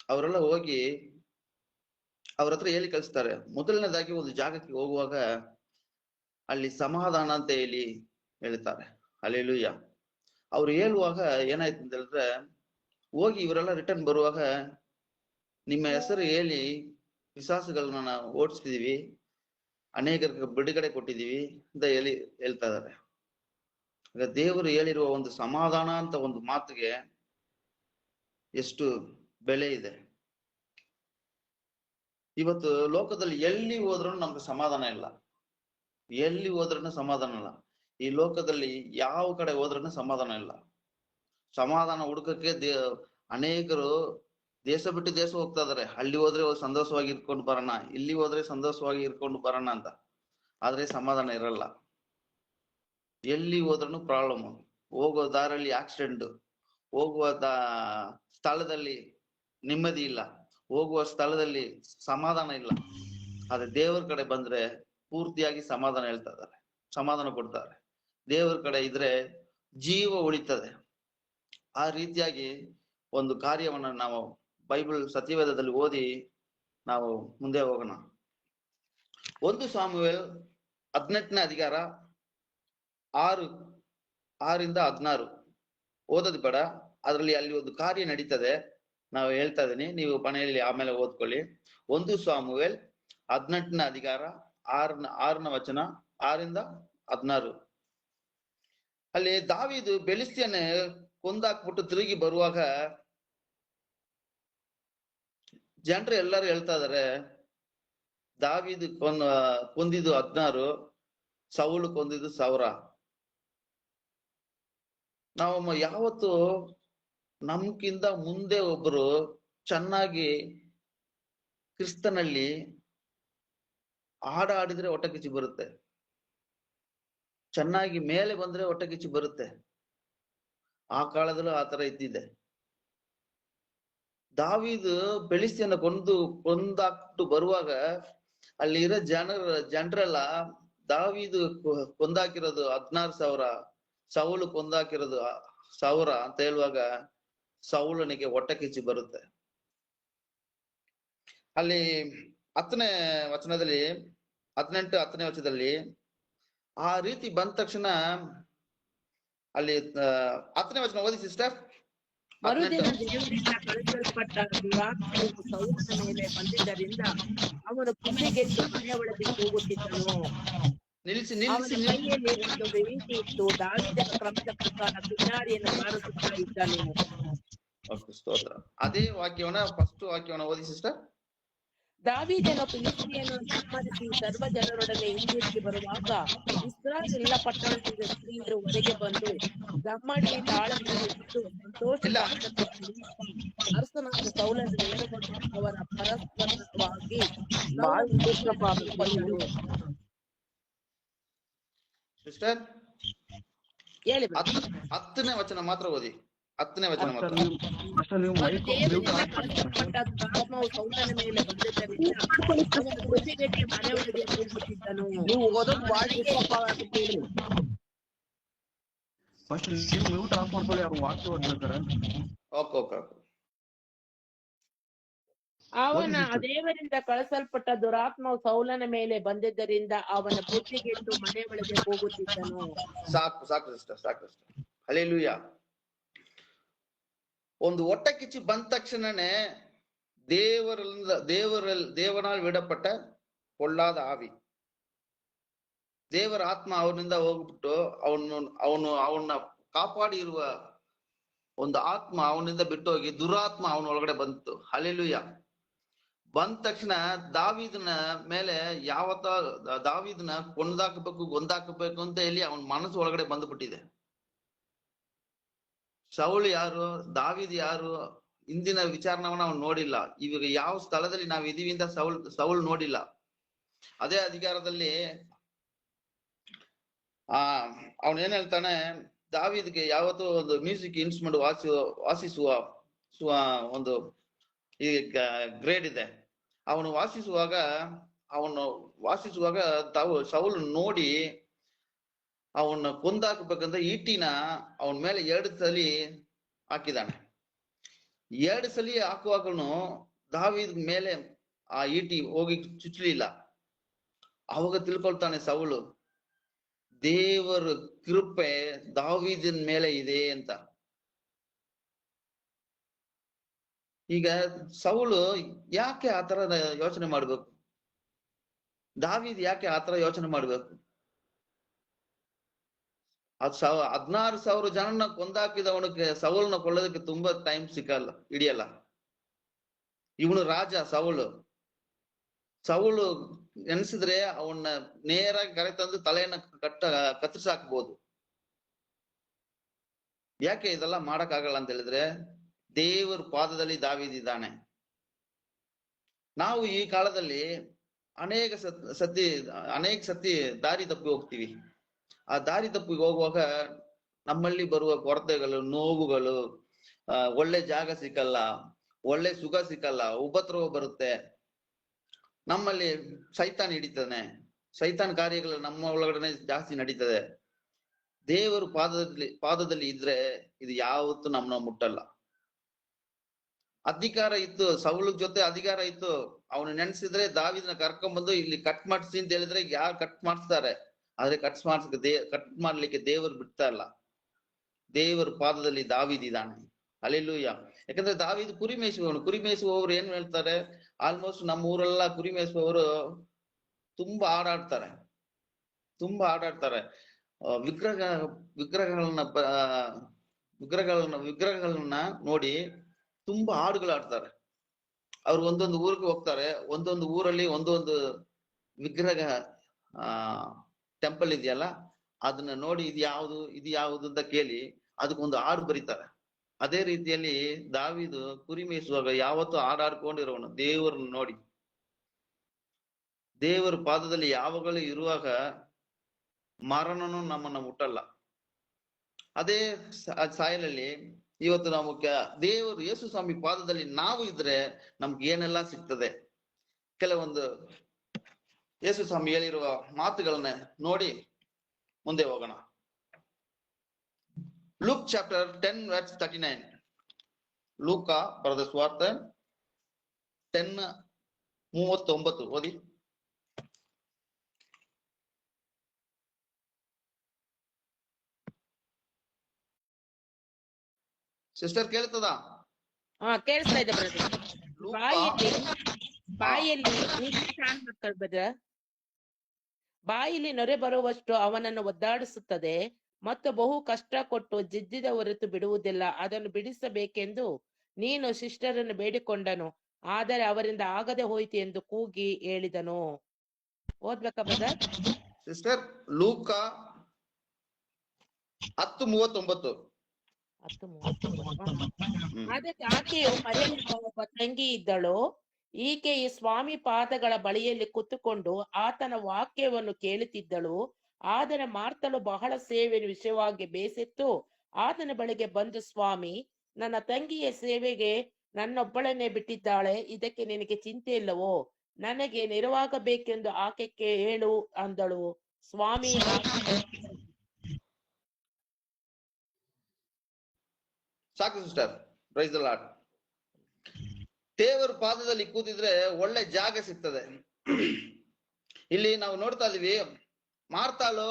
ಅವರೆಲ್ಲ ಹೋಗಿ ಅವ್ರ ಹತ್ರ ಹೇಳಿ ಕಳಿಸ್ತಾರೆ. ಮೊದಲನೇದಾಗಿ ಒಂದು ಜಾಗಕ್ಕೆ ಹೋಗುವಾಗ ಅಲ್ಲಿ ಸಮಾಧಾನ ಅಂತ ಹೇಳ್ತಾರೆ. ಹಲ್ಲೆಲೂಯಾ. ಅವ್ರು ಹೇಳುವಾಗ ಏನಾಯ್ತು ಅಂತ ಹೇಳಿದ್ರೆ, ಹೋಗಿ ಇವರೆಲ್ಲ ರಿಟರ್ನ್ ಬರುವಾಗ ನಿಮ್ಮ ಹೆಸರು ಹೇಳಿ ಪಿಶಾಚುಗಳನ್ನ ನಾವು ಓಡಿಸ್ತಿದೀವಿ, ಅನೇಕರಿಗೆ ಬಿಡುಗಡೆ ಕೊಟ್ಟಿದೀವಿ ಅಂತ ಹೇಳ್ತಾ ಇದಾರೆ. ಈಗ ದೇವರು ಹೇಳಿರುವ ಒಂದು ಸಮಾಧಾನ ಅಂತ ಒಂದು ಮಾತಿಗೆ ಎಷ್ಟು ಬೆಲೆ ಇದೆ. ಇವತ್ತು ಲೋಕದಲ್ಲಿ ಎಲ್ಲಿ ಹೋದ್ರೂ ನಮ್ಗೆ ಸಮಾಧಾನ ಇಲ್ಲ, ಎಲ್ಲಿ ಹೋದ್ರೂ ಸಮಾಧಾನ ಇಲ್ಲ. ಈ ಲೋಕದಲ್ಲಿ ಯಾವ ಕಡೆ ಹೋದ್ರೂ ಸಮಾಧಾನ ಇಲ್ಲ. ಸಮಾಧಾನ ಹುಡುಕಕ್ಕೆ ಅನೇಕರು ದೇಶ ಬಿಟ್ಟು ದೇಶ ಹೋಗ್ತಾ ಇದಾರೆ. ಅಲ್ಲಿ ಹೋದ್ರೆ ಸಂತೋಷವಾಗಿ ಇರ್ಕೊಂಡು ಬರೋಣ, ಇಲ್ಲಿ ಹೋದ್ರೆ ಸಂತೋಷವಾಗಿ ಇರ್ಕೊಂಡು ಬರೋಣ ಅಂತ. ಆದ್ರೆ ಸಮಾಧಾನ ಇರಲ್ಲ. ಎಲ್ಲಿ ಹೋದ್ರೂ ಪ್ರಾಬ್ಲಮ್. ಹೋಗೋ ದಾರಲ್ಲಿ ಆಕ್ಸಿಡೆಂಟ್, ಹೋಗುವ ಸ್ಥಳದಲ್ಲಿ ನೆಮ್ಮದಿ ಇಲ್ಲ, ಹೋಗುವ ಸ್ಥಳದಲ್ಲಿ ಸಮಾಧಾನ ಇಲ್ಲ. ಆದ್ರೆ ದೇವರ ಕಡೆ ಬಂದ್ರೆ ಪೂರ್ತಿಯಾಗಿ ಸಮಾಧಾನ ಹೇಳ್ತಾ ಇದ್ದಾರೆ, ಸಮಾಧಾನ ಕೊಡ್ತಾರೆ. ದೇವರ ಕಡೆ ಇದ್ರೆ ಜೀವ ಉಳಿತದೆ. ಆ ರೀತಿಯಾಗಿ ಒಂದು ಕಾರ್ಯವನ್ನ ನಾವು ಬೈಬಲ್ ಸತ್ಯವೇದದಲ್ಲಿ ಓದಿ ನಾವು ಮುಂದೆ ಹೋಗೋಣ. 1 ಸಾಮುವೇಲ್ 18ನೇ ಅಧಿಕಾರ 6ರಿಂದ 16 ಓದೋದು ಬೇಡ. ಅದರಲ್ಲಿ ಅಲ್ಲಿ ಒಂದು ಕಾರ್ಯ ನಡೀತದೆ, ನಾವು ಹೇಳ್ತಾ ಇದೀನಿ, ನೀವು ಮನೆಯಲ್ಲಿ ಆಮೇಲೆ ಓದ್ಕೊಳ್ಳಿ. 1 ಸಾಮುವೇಲ್ 18ನೇ ಅಧಿಕಾರ 6ನ ವಚನ 6ರಿಂದ 16. ಅಲ್ಲಿ ದಾವೀದು ಬೆಲಿಸ್ತಿಯನ್ನ ಕೊಂದಾಕ್ಬಿಟ್ಟು ತಿರುಗಿ ಬರುವಾಗ ಜನರು ಎಲ್ಲರೂ ಹೇಳ್ತಾ ಇದಾರೆ, ದಾವೀದು ಕೊಂದಿದ್ದು 16, ಸೌಲು ಕೊಂದಿದ್ದು 1000. ನಾವು ಯಾವತ್ತು ನಮ್ಗಿಂತ ಮುಂದೆ ಒಬ್ರು ಚೆನ್ನಾಗಿ ಕ್ರಿಸ್ತನಲ್ಲಿ ಆಡಿದ್ರೆ ಹೊಟ್ಟೆ ಕಿಚ್ಚಿ ಬರುತ್ತೆ, ಚೆನ್ನಾಗಿ ಮೇಲೆ ಬಂದ್ರೆ ಹೊಟ್ಟೆ ಕಿಚ್ಚಿ ಬರುತ್ತೆ. ಆ ಕಾಲದಲ್ಲೂ ಆ ತರ ಇದ್ದಿದೆ. ದಾವೀದು ಬೆಲಿಸ್ತಿಯನ್ನ ಕೊಂದಾಕ್ಬಿಟ್ಟು ಬರುವಾಗ ಅಲ್ಲಿರೋ ಜನರೆಲ್ಲ ದಾವೀದು ಕೊಂದಾಕಿರೋದು 16,000, ಸೌಲು ಕೊಂದಾಕಿರೋದು 1000 ಅಂತ ಹೇಳುವಾಗ ಸೌಲನಿಗೆ ಹೊಟ್ಟೆ ಕಿಚ್ಚಿ ಬರುತ್ತೆ. ಅಲ್ಲಿ 10ನೇ ವಚನದಲ್ಲಿ 10ನೇ ವಚನದಲ್ಲಿ ಆ ರೀತಿ ಬಂದ ತಕ್ಷಣ ಅಲ್ಲಿ 10ನೇ ವಚನ ಓದಿ ಸಿಸ್ಟರ್. ಮರುದಿನ ದೇವರಿಂದ ಕಳುಹಿಸಲ್ಪಟ್ಟ ದುರಾತ್ಮವು ಸೌಲನ ಮೇಲೆ ಬಂದಿದ್ದರಿಂದ ಅವನು ಕುಸಿಗೆದ್ದು ಮನೆ ಒಳಗೆ ಹೋಗುತ್ತಿದ್ದನು. ಅವನ ಕೈಯಲ್ಲಿ ಒಂದು ಬೆಂಕಿ ಇತ್ತು. ದಾವೀದನ ಕ್ರಮದ ಪ್ರಕಾರ ಕಿನ್ನಾರಿಯನ್ನು ಬಾರಿಸುತ್ತಾ ಇದ್ದನು. ಅದೇ ವಾಕ್ಯವನ್ನ ಫಸ್ಟ್ ವಾಕ್ಯವನ್ನ ಓದಿ ಸಿಸ್ಟರ್. ದಾವೀದನು ಫಿಲಿಷ್ಟಿಯನ್ನು ಸಂಹರಿಸಿ ಸರ್ವ ಜನರೊಡನೆ ಹಿಂದಿರುಗಿ ಬರುವಾಗ ಇಸ್ರಾಯೇಲ್ ಪಟ್ಟಣದಿಂದ ಸ್ತ್ರೀಯರು ಹೊರಗೆ ಬಂದು ದಮ್ಮಡಿ ತಾಳಗಳನ್ನು ಇಟ್ಟು ಸಂತೋಷದ ಹಾಡನ್ನು ಅರಸನಾದ ಸೌಲನ್ನು ನೇರಗೊಂಡು ಅವರ ಪರಸ್ಪರವಾಗಿ ಸಿಸ್ಟರ್ ಹೇಳಿ 10ನೇ ವಚನ ಮಾತ್ರ ಓದಿ. 10ನೇ ವಚನ ಮಾತ್ರ. ಆತ್ಮವು ಸೌಲನ ಮೇಲೆ ಬಂದಿದ್ದರಿಂದ ಅವನು ಕುಸಿಗೆಟ್ಟು ಮನೆ ಒಳಗೆ ಹೋಗುತ್ತಿದ್ದನು. ನೀವು ಓದೋದು ಅವನ ದೇವರಿಂದ ಕಳಿಸಲ್ಪಟ್ಟ ದುರಾತ್ಮವು ಸೌಲನ ಮೇಲೆ ಬಂದಿದ್ದರಿಂದ ಅವನ ಬುದ್ಧಿಗೆಟ್ಟು ಮನೆ ಒಳಗೆ ಹೋಗುತ್ತಿದ್ದನು. ಸಾಕು ಸಿಸ್ಟರ್, ಸಾಕು ಸಿಸ್ಟರ್. ಹಲ್ಲೆಲೂಯಾ. ಒಂದು ಹೊಟ್ಟೆ ಕಿಚ್ಚಿ ಬಂದ ತಕ್ಷಣನೇ ದೇವರಲ್ಲಿ ಬಿಡಪಟ್ಟ ಪೊಳ್ಳಾದ ಆವಿ, ದೇವರ ಆತ್ಮ ಅವನಿಂದ ಹೋಗ್ಬಿಟ್ಟು ಅವನ್ನ ಕಾಪಾಡಿ ಇರುವ ಒಂದು ಆತ್ಮ ಅವನಿಂದ ಬಿಟ್ಟು ಹೋಗಿ ದುರಾತ್ಮ ಅವನ ಒಳಗಡೆ ಬಂತು. ಹಲ್ಲೆಲೂಯಾ. ಬಂದ ತಕ್ಷಣ ದಾವೀದನ ಮೇಲೆ ದಾವೀದನ ಗೊಂದಾಕಬೇಕು ಅಂತ ಹೇಳಿ ಅವನ ಮನಸ್ಸು ಒಳಗಡೆ ಬಂದ್ಬಿಟ್ಟಿದೆ. ಸೌಲ್ ಯಾರು, ದಾವೀದ್ ಯಾರು, ಇಂದಿನ ವಿಚಾರಣವನ್ನ ಅವನು ನೋಡಿಲ್ಲ. ಇವಾಗ ಯಾವ ಸ್ಥಳದಲ್ಲಿ ನಾವು ಇದೀವಿ ಅಂತ ಸೌಲ್ ನೋಡಿಲ್ಲ. ಅದೇ ಅಧಿಕಾರದಲ್ಲಿ ಅವನ್ ಏನ್ ಹೇಳ್ತಾನೆ, ದಾವೀದ್ಗೆ ಯಾವತ್ತೂ ಒಂದು ಮ್ಯೂಸಿಕ್ ಇನ್ಸ್ಟ್ರೂಮೆಂಟ್ ವಾಸಿಸುವ ಒಂದು ಈ ಗ್ರೇಡ್ ಇದೆ. ಅವನು ವಾಸಿಸುವಾಗ ಸೌಲ್ ನೋಡಿ ಅವನ್ನ ಕೊಂದಾಕ್ಬೇಕಂತ ಈಟಿನ ಅವನ ಮೇಲೆ 2 ಸಲ ಹಾಕಿದಾನೆ. 2 ಸಲ ಹಾಕುವಾಗನು ದಾವೀದ್ ಮೇಲೆ ಆ ಈಟಿ ಹೋಗಿ ಚುಚ್ಚಲಿಲ್ಲ. ಅವಾಗ ತಿಳ್ಕೊಳ್ತಾನೆ ಸೌಲು, ದೇವರ ಕೃಪೆ ದಾವೀದನ ಮೇಲೆ ಇದೆ ಅಂತ. ಈಗ ಸೌಲು ಯಾಕೆ ಆತರ ಯೋಚನೆ ಮಾಡ್ಬೇಕು? ದಾವೀದ್ ಯಾಕೆ ಆತರ ಯೋಚನೆ ಮಾಡ್ಬೇಕು? 16,000 ಜನನ ಕೊಂದಾಕಿದವನಿಗೆ ಸೌಲನ ಕೊಳ್ಳೋದಕ್ಕೆ ತುಂಬಾ ಟೈಮ್ ಹಿಡಿಯಲ್ಲ. ಇವನು ರಾಜ ಸೌಲು ಎನ್ಸಿದ್ರೆ ಅವನ್ನ ನೇರಾಗಿ ಕರೆತಂದು ತಲೆಯನ್ನ ಕತ್ತರಿಸಾಕ್ಬಹುದು. ಯಾಕೆ ಇದೆಲ್ಲ ಮಾಡಕ್ಕಾಗಲ್ಲ ಅಂತ ಹೇಳಿದ್ರೆ, ದೇವರ ಪಾದದಲ್ಲಿ ದಾವೀದಿದ್ದಾನೆ. ನಾವು ಈ ಕಾಲದಲ್ಲಿ ಅನೇಕ ಸತಿ ದಾರಿ ತಪ್ಪಿ ಹೋಗ್ತೀವಿ. ಆ ದಾರಿ ತಪ್ಪಿ ಹೋಗುವಾಗ ನಮ್ಮಲ್ಲಿ ಬರುವ ಕೊರತೆಗಳು, ನೋವುಗಳು, ಒಳ್ಳೆ ಜಾಗ ಸಿಕ್ಕಲ್ಲ, ಒಳ್ಳೆ ಸುಖ ಸಿಕ್ಕಲ್ಲ, ಉಪದ್ರವ ಬರುತ್ತೆ. ನಮ್ಮಲ್ಲಿ ಸೈತಾನ್ ಹಿಡಿತಾನೆ, ಸೈತಾನ್ ಕಾರ್ಯಗಳು ನಮ್ಮ ಒಳಗಡೆ ಜಾಸ್ತಿ ನಡೀತದೆ. ದೇವರು ಪಾದದಲ್ಲಿ ಇದ್ರೆ ಇದು ಯಾವತ್ತೂ ನಮ್ಮನ್ನ ಮುಟ್ಟಲ್ಲ. ಅಧಿಕಾರ ಇತ್ತು, ಸೌಲ ಜೊತೆ ಅಧಿಕಾರ ಇತ್ತು. ಅವನು ನೆನ್ಸಿದ್ರೆ ದಾವೀದನ ಕರ್ಕೊಂಡ್ಬಂದು ಇಲ್ಲಿ ಕಟ್ ಮಾಡಿಸಿ ಅಂತ ಹೇಳಿದ್ರೆ ಯಾರು ಕಟ್ ಮಾಡಿಸ್ತಾರೆ? ಆದ್ರೆ ಕಟ್ ಮಾಡ್ಲಿಕ್ಕೆ ದೇವರು ಬಿಡ್ತಾ ಇಲ್ಲ. ದೇವರ ಪಾದದಲ್ಲಿ ದಾವೀದಿದ್ದಾನೆ. ಹಲ್ಲೆಲೂಯಾ. ಯಾಕಂದ್ರೆ ದಾವೀದ್ ಕುರಿ ಮೇಯಿಸುವವರು ಏನ್ ಹೇಳ್ತಾರೆ, ಆಲ್ಮೋಸ್ಟ್ ನಮ್ಮ ಊರೆಲ್ಲ ಕುರಿ ಮೇಯಿಸುವವರು ತುಂಬಾ ಆಡಾಡ್ತಾರೆ. ವಿಗ್ರಹಗಳನ್ನ ನೋಡಿ ತುಂಬಾ ಹಾಡುಗಳಾಡ್ತಾರೆ. ಅವ್ರು ಒಂದೊಂದು ಊರಿಗೆ ಹೋಗ್ತಾರೆ, ಒಂದೊಂದು ಊರಲ್ಲಿ ಒಂದೊಂದು ವಿಗ್ರಹ ಟೆಂಪಲ್ ಇದೆಯಲ್ಲ, ಅದನ್ನ ನೋಡಿ ಇದು ಯಾವುದು ಅಂತ ಕೇಳಿ ಅದಕ್ಕೊಂದು ಹಾಡು ಬರೀತಾರೆ. ಅದೇ ರೀತಿಯಲ್ಲಿ ದಾವೀದು ಕುರಿ ಮೇಯಿಸುವಾಗ ಯಾವತ್ತೂ ಹಾಡಾಡ್ಕೊಂಡಿರೋನು ದೇವರನ್ನ ನೋಡಿ. ದೇವರ ಪಾದದಲ್ಲಿ ಯಾವಾಗಲೂ ಇರುವಾಗ ಮರಣನು ನಮ್ಮನ್ನ ಮುಟ್ಟಲ್ಲ. ಅದೇ ಸಾಯಲಲ್ಲಿ ಇವತ್ತು ನಾವು ದೇವರು ಯೇಸು ಸ್ವಾಮಿ ಪಾದದಲ್ಲಿ ನಾವು ಇದ್ರೆ ನಮ್ಗೆ ಏನೆಲ್ಲ ಸಿಗ್ತದೆ. ಕೆಲವೊಂದು ಯೇಸು ಸ್ವಾಮಿ ಹೇಳಿರುವ ಮಾತುಗಳನ್ನ ನೋಡಿ ಮುಂದೆ ಹೋಗೋಣ. Luke chapter 10:39. ಲೂಕ ಬರೆದ ಸುವಾರ್ತೆ 10:39 ಓದಿ. ಸಿಸ್ಟರ್ ಕೇಳ್ತದ? ಕೇಳಿಸ್ತಾ ಇದೆ ಬ್ರದರ್. ಬಾಯಿಲಿ ನೊರೆ ಬರುವಷ್ಟು ಅವನನ್ನು ಒದ್ದಾಡಿಸುತ್ತದೆ ಮತ್ತು ಬಹು ಕಷ್ಟ ಕೊಟ್ಟು ಜಿದ್ದಿದ ಹೊರತು ಬಿಡುವುದಿಲ್ಲ. ಅದನ್ನು ಬಿಡಿಸಬೇಕೆಂದು ನೀನು ಶಿಷ್ಟರನ್ನು ಬೇಡಿಕೊಂಡನು, ಆದರೆ ಅವರಿಂದ ಆಗದೆ ಹೋಯಿತು ಎಂದು ಕೂಗಿ ಹೇಳಿದನು. ಓದ್ಬೇಕಾ ಬ್ರದರ್? ಸಿಸ್ಟರ್ ಲೂಕ 10:39. ಅದಕ್ಕೆ ಆಕೆಯು ಮರಿಯಳಿಂದ ಒಬ್ಬ ತಂಗಿ ಇದ್ದಳು. ಈಕೆ ಈ ಸ್ವಾಮಿ ಪಾದಗಳ ಬಳಿಯಲ್ಲಿ ಕುತ್ತುಕೊಂಡು ಆತನ ವಾಕ್ಯವನ್ನು ಕೇಳುತ್ತಿದ್ದಳು. ಆದರೆ ಮಾರ್ತಳು ಬಹಳ ಸೇವೆ ವಿಷಯವಾಗಿ ಬೇಸತ್ತು ಆತನ ಬಳಿಗೆ ಬಂದು, ಸ್ವಾಮಿ, ನನ್ನ ತಂಗಿಯ ಸೇವೆಗೆ ನನ್ನೊಬ್ಬಳನ್ನೇ ಬಿಟ್ಟಿದ್ದಾಳೆ, ಇದಕ್ಕೆ ನಿನಗೆ ಚಿಂತೆ ಇಲ್ಲವೋ? ನನಗೆ ನೆರವಾಗಬೇಕೆಂದು ಆಕೆಗೆ ಹೇಳು ಅಂದಳು. ಸ್ವಾಮಿ ಸಾಕು ಸಿಸ್ಟರ್, ಪ್ರೈಸ್ ದಿ ಲಾರ್ಡ್. ದೇವರ ಪಾದದಲ್ಲಿ ಕೂತಿದ್ರೆ ಒಳ್ಳೆ ಜಾಗ ಸಿಗ್ತದೆ. ಇಲ್ಲಿ ನಾವು ನೋಡ್ತಾ ಇದೀವಿ, ಮಾರ್ತಾಳು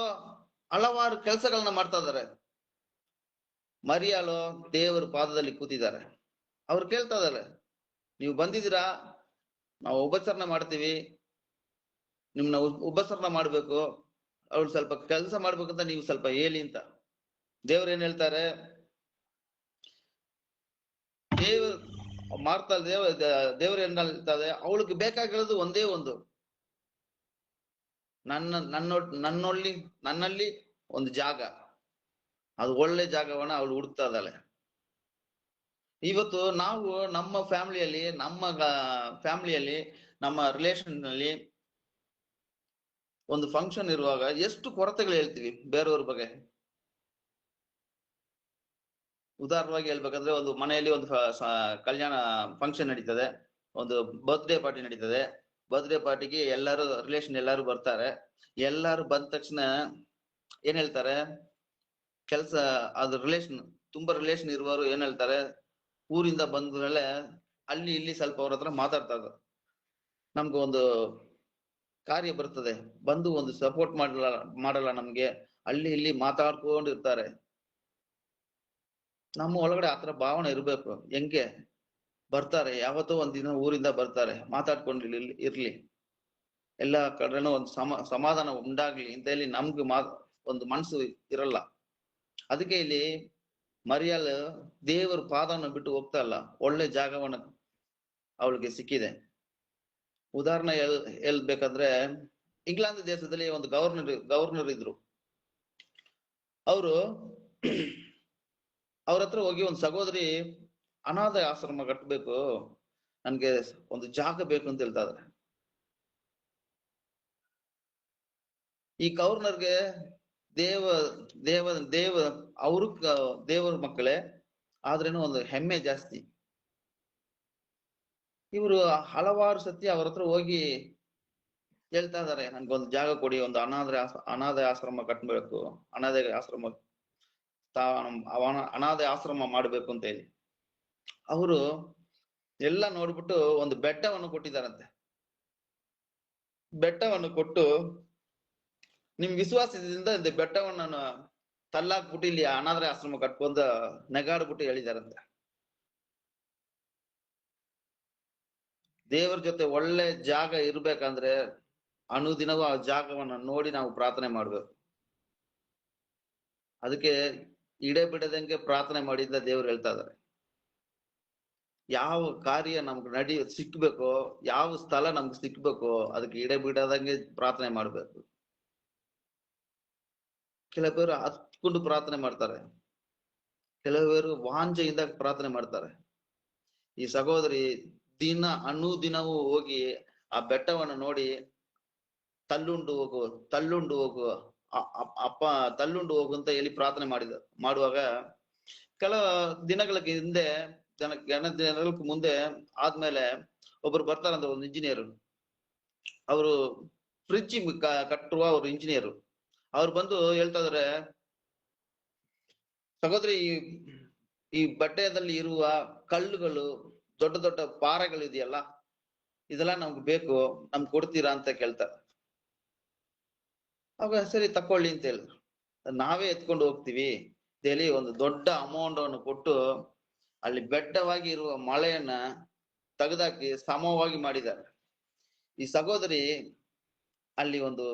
ಹಲವಾರು ಕೆಲಸಗಳನ್ನ ಮಾಡ್ತಾ ಇದಾರೆ, ಮರಿಯಾಳು ದೇವರ ಪಾದದಲ್ಲಿ ಕೂತಿದ್ದಾರೆ. ಅವ್ರು ಕೇಳ್ತಾ ಇದಾರೆ, ನೀವು ಬಂದಿದ್ದೀರಾ, ನಾವು ಉಪಚರಣೆ ಮಾಡ್ತೀವಿ, ನಿಮ್ನ ಉಪಚರಣೆ ಮಾಡ್ಬೇಕು, ಅವ್ರು ಸ್ವಲ್ಪ ಕೆಲಸ ಮಾಡ್ಬೇಕಂತ ನೀವು ಸ್ವಲ್ಪ ಹೇಳಿ ಅಂತ. ದೇವ್ರ ಏನ್ ಹೇಳ್ತಾರೆ? ದೇವ್ರ ಏನ್ ಹೇಳ್ತಾರೆ? ಅವಳಿಗೆ ಬೇಕಾಗಿರೋದು ಒಂದೇ ಒಂದು, ನನ್ನಲ್ಲಿ ಒಂದು ಜಾಗ, ಅದು ಒಳ್ಳೆ ಜಾಗವನ್ನ ಅವಳು ಹುಡುಕ್ತಾ ಇದ್ದಾಳೆ. ಇವತ್ತು ನಾವು ನಮ್ಮ ಫ್ಯಾಮಿಲಿಯಲ್ಲಿ ನಮ್ಮ ರಿಲೇಷನ್ ನಲ್ಲಿ ಒಂದು ಫಂಕ್ಷನ್ ಇರುವಾಗ ಎಷ್ಟು ಕೊರತೆಗಳು ಹೇಳ್ತೀವಿ ಬೇರೆಯವ್ರ ಬಗ್ಗೆ. ಉದಾಹರಣವಾಗಿ ಹೇಳ್ಬೇಕಂದ್ರೆ, ಒಂದು ಮನೆಯಲ್ಲಿ ಒಂದು ಕಲ್ಯಾಣ ಫಂಕ್ಷನ್ ನಡೀತದೆ, ಒಂದು ಬರ್ತ್ಡೇ ಪಾರ್ಟಿ ನಡೀತದೆ. ಬರ್ತ್ಡೇ ಪಾರ್ಟಿಗೆ ಎಲ್ಲರೂ ರಿಲೇಷನ್ ಎಲ್ಲರೂ ಬರ್ತಾರೆ. ಎಲ್ಲರೂ ಬಂದ ತಕ್ಷಣ ಏನ್ ಹೇಳ್ತಾರೆ? ಅದು ರಿಲೇಷನ್ ತುಂಬಾ ರಿಲೇಷನ್ ಇರುವವರು ಏನ್ ಹೇಳ್ತಾರೆ? ಊರಿಂದ ಬಂದ ಮೇಲೆ ಅಲ್ಲಿ ಇಲ್ಲಿ ಸ್ವಲ್ಪ ಅವ್ರ ಹತ್ರ ಮಾತಾಡ್ತಾ ಇದ್ದಾರೆ. ನಮ್ಗೆ ಒಂದು ಕಾರ್ಯ ಬರ್ತದೆ, ಬಂದು ಒಂದು ಸಪೋರ್ಟ್ ಮಾಡಲ್ಲ ನಮ್ಗೆ, ಅಲ್ಲಿ ಇಲ್ಲಿ ಮಾತಾಡ್ಕೊಂಡಿರ್ತಾರೆ. ನಮ್ಮ ಒಳಗಡೆ ಆತರ ಭಾವನೆ ಇರ್ಬೇಕು. ಹೆಂಗೆ ಬರ್ತಾರೆ, ಯಾವತ್ತೋ ಒಂದಿನ ಊರಿಂದ ಬರ್ತಾರೆ, ಮಾತಾಡ್ಕೊಂಡು ಇರ್ಲಿ, ಎಲ್ಲಾ ಕಡೆನೂ ಒಂದು ಸಮಾಧಾನ ಉಂಟಾಗ್ಲಿ ಅಂತ ಹೇಳಿ ನಮ್ಗೆ ಒಂದು ಮನ್ಸು ಇರಲ್ಲ. ಅದಕ್ಕೆ ಇಲ್ಲಿ ಮರಿಯಲ್ ದೇವರ ಪಾದವನ್ನು ಬಿಟ್ಟು ಹೋಗ್ತಾ ಇಲ್ಲ, ಒಳ್ಳೆ ಜಾಗವನ್ನು ಅವಳಿಗೆ ಸಿಕ್ಕಿದೆ. ಉದಾಹರಣೆ ಹೇಳ್ಬೇಕಂದ್ರೆ, ಇಂಗ್ಲೆಂಡ್ ದೇಶದಲ್ಲಿ ಒಂದು ಗವರ್ನರ್ ಇದ್ರು. ಅವರು ಅವ್ರ ಹತ್ರ ಹೋಗಿ ಒಂದು ಸಹೋದರಿ ಅನಾಥ ಆಶ್ರಮ ಕಟ್ಟಬೇಕು, ನನ್ಗೆ ಒಂದು ಜಾಗ ಬೇಕು ಅಂತ ಹೇಳ್ತಾ ಇದ್ದಾರೆ. ಈ ಗವರ್ನರ್ಗೆ ಅವರು ದೇವರ ಮಕ್ಕಳೇ, ಆದ್ರೇನು ಒಂದು ಹೆಮ್ಮೆ ಜಾಸ್ತಿ. ಇವರು ಹಲವಾರು ಸತಿ ಅವ್ರ ಹತ್ರ ಹೋಗಿ ಹೇಳ್ತಾ ಇದಾರೆ, ನನ್ಗೊಂದು ಜಾಗ ಕೊಡಿ, ಒಂದು ಅನಾಥ ಆಶ್ರಮ ಕಟ್ಟಬೇಕು, ಅನಾಥ ಆಶ್ರಮ ಮಾಡ್ಬೇಕು ಅಂತ ಹೇಳಿ. ಅವರು ಎಲ್ಲ ನೋಡ್ಬಿಟ್ಟು ಒಂದು ಬೆಟ್ಟವನ್ನು ಕೊಟ್ಟಿದ್ದಾರಂತೆ. ಬೆಟ್ಟವನ್ನು ಕೊಟ್ಟು, ನಿಮ್ ವಿಶ್ವಾಸದಿಂದ ಬೆಟ್ಟವನ್ನು ತಲ್ಲಾಕ್ಬಿಟ್ಟು ಇಲ್ಲಿ ಅನಾಥ ಆಶ್ರಮ ಕಟ್ಕೊಂಡ ನೆಗಾಡ್ಬಿಟ್ಟು ಹೇಳಿದಾರಂತೆ. ದೇವರ ಜೊತೆ ಒಳ್ಳೆ ಜಾಗ ಇರ್ಬೇಕಂದ್ರೆ ಅನುದಿನವೂ ಆ ಜಾಗವನ್ನ ನೋಡಿ ನಾವು ಪ್ರಾರ್ಥನೆ ಮಾಡ್ಬೇಕು. ಅದಕ್ಕೆ ಬಿಡದಂಗೆ ಪ್ರಾರ್ಥನೆ ಮಾಡಿದ್ದ ದೇವ್ರು ಹೇಳ್ತಾ ಇದಾರೆ, ಯಾವ ಕಾರ್ಯ ನಮ್ಗೆ ಸಿಕ್ಬೇಕೋ, ಯಾವ ಸ್ಥಳ ನಮ್ಗೆ ಸಿಕ್ಬೇಕೋ ಅದಕ್ಕೆ ಬಿಡದಂಗೆ ಪ್ರಾರ್ಥನೆ ಮಾಡ್ಬೇಕು. ಕೆಲವರು ಹತ್ಕೊಂಡು ಪ್ರಾರ್ಥನೆ ಮಾಡ್ತಾರೆ, ಕೆಲವರು ವಾಂಚೆಯಿಂದ ಪ್ರಾರ್ಥನೆ ಮಾಡ್ತಾರೆ. ಈ ಸಹೋದರಿ ಅನುದಿನವೂ ಹೋಗಿ ಆ ಬೆಟ್ಟವನ್ನು ನೋಡಿ ತಲ್ಲುಂಡು ಹೋಗು ಅಪ್ಪ ತಲ್ಲುಂಡು ಹೋಗು ಅಂತ ಹೇಳಿ ಪ್ರಾರ್ಥನೆ ಮಾಡುವಾಗ ಕೆಲವು ದಿನಗಳ ಹಿಂದೆ ದಿನಗಳ ಮುಂದೆ ಆದ್ಮೇಲೆ ಒಬ್ರು ಬರ್ತಾರಂತ, ಒಂದು ಇಂಜಿನಿಯರ್. ಅವರು ಫ್ರಿಡ್ಜ್ ಕಟ್ಟುವ ಅವರು ಇಂಜಿನಿಯರ್. ಅವ್ರು ಬಂದು ಹೇಳ್ತಾ ಇದಾರೆ, ಸಹೋದರಿ ಈ ಬೆಟ್ಟದಲ್ಲಿ ಇರುವ ಕಲ್ಲುಗಳು, ದೊಡ್ಡ ದೊಡ್ಡ ಪಾರೆಗಳು ಇದೆಯಲ್ಲ, ಇದೆಲ್ಲ ನಮ್ಗೆ ಬೇಕು, ನಮ್ಗೆ ಕೊಡ್ತೀರಾ ಅಂತ ಕೇಳ್ತಾರೆ. ಅವಾಗ ಸರಿ ತಕೊಳ್ಳಿ ಅಂತ ಹೇಳಿದ್ರು. ನಾವೇ ಎತ್ಕೊಂಡು ಹೋಗ್ತೀವಿ ಹೇಳಿ ಒಂದು ದೊಡ್ಡ ಅಮೌಂಟ್ ಅನ್ನು ಕೊಟ್ಟು ಅಲ್ಲಿ ಬೆಟ್ಟವಾಗಿ ಇರುವ ಮಳೆಯನ್ನ ತೆಗೆದಾಕಿ ಸಮವಾಗಿ ಮಾಡಿದ್ದಾರೆ. ಈ ಸಹೋದರಿ ಅಲ್ಲಿ ಒಂದು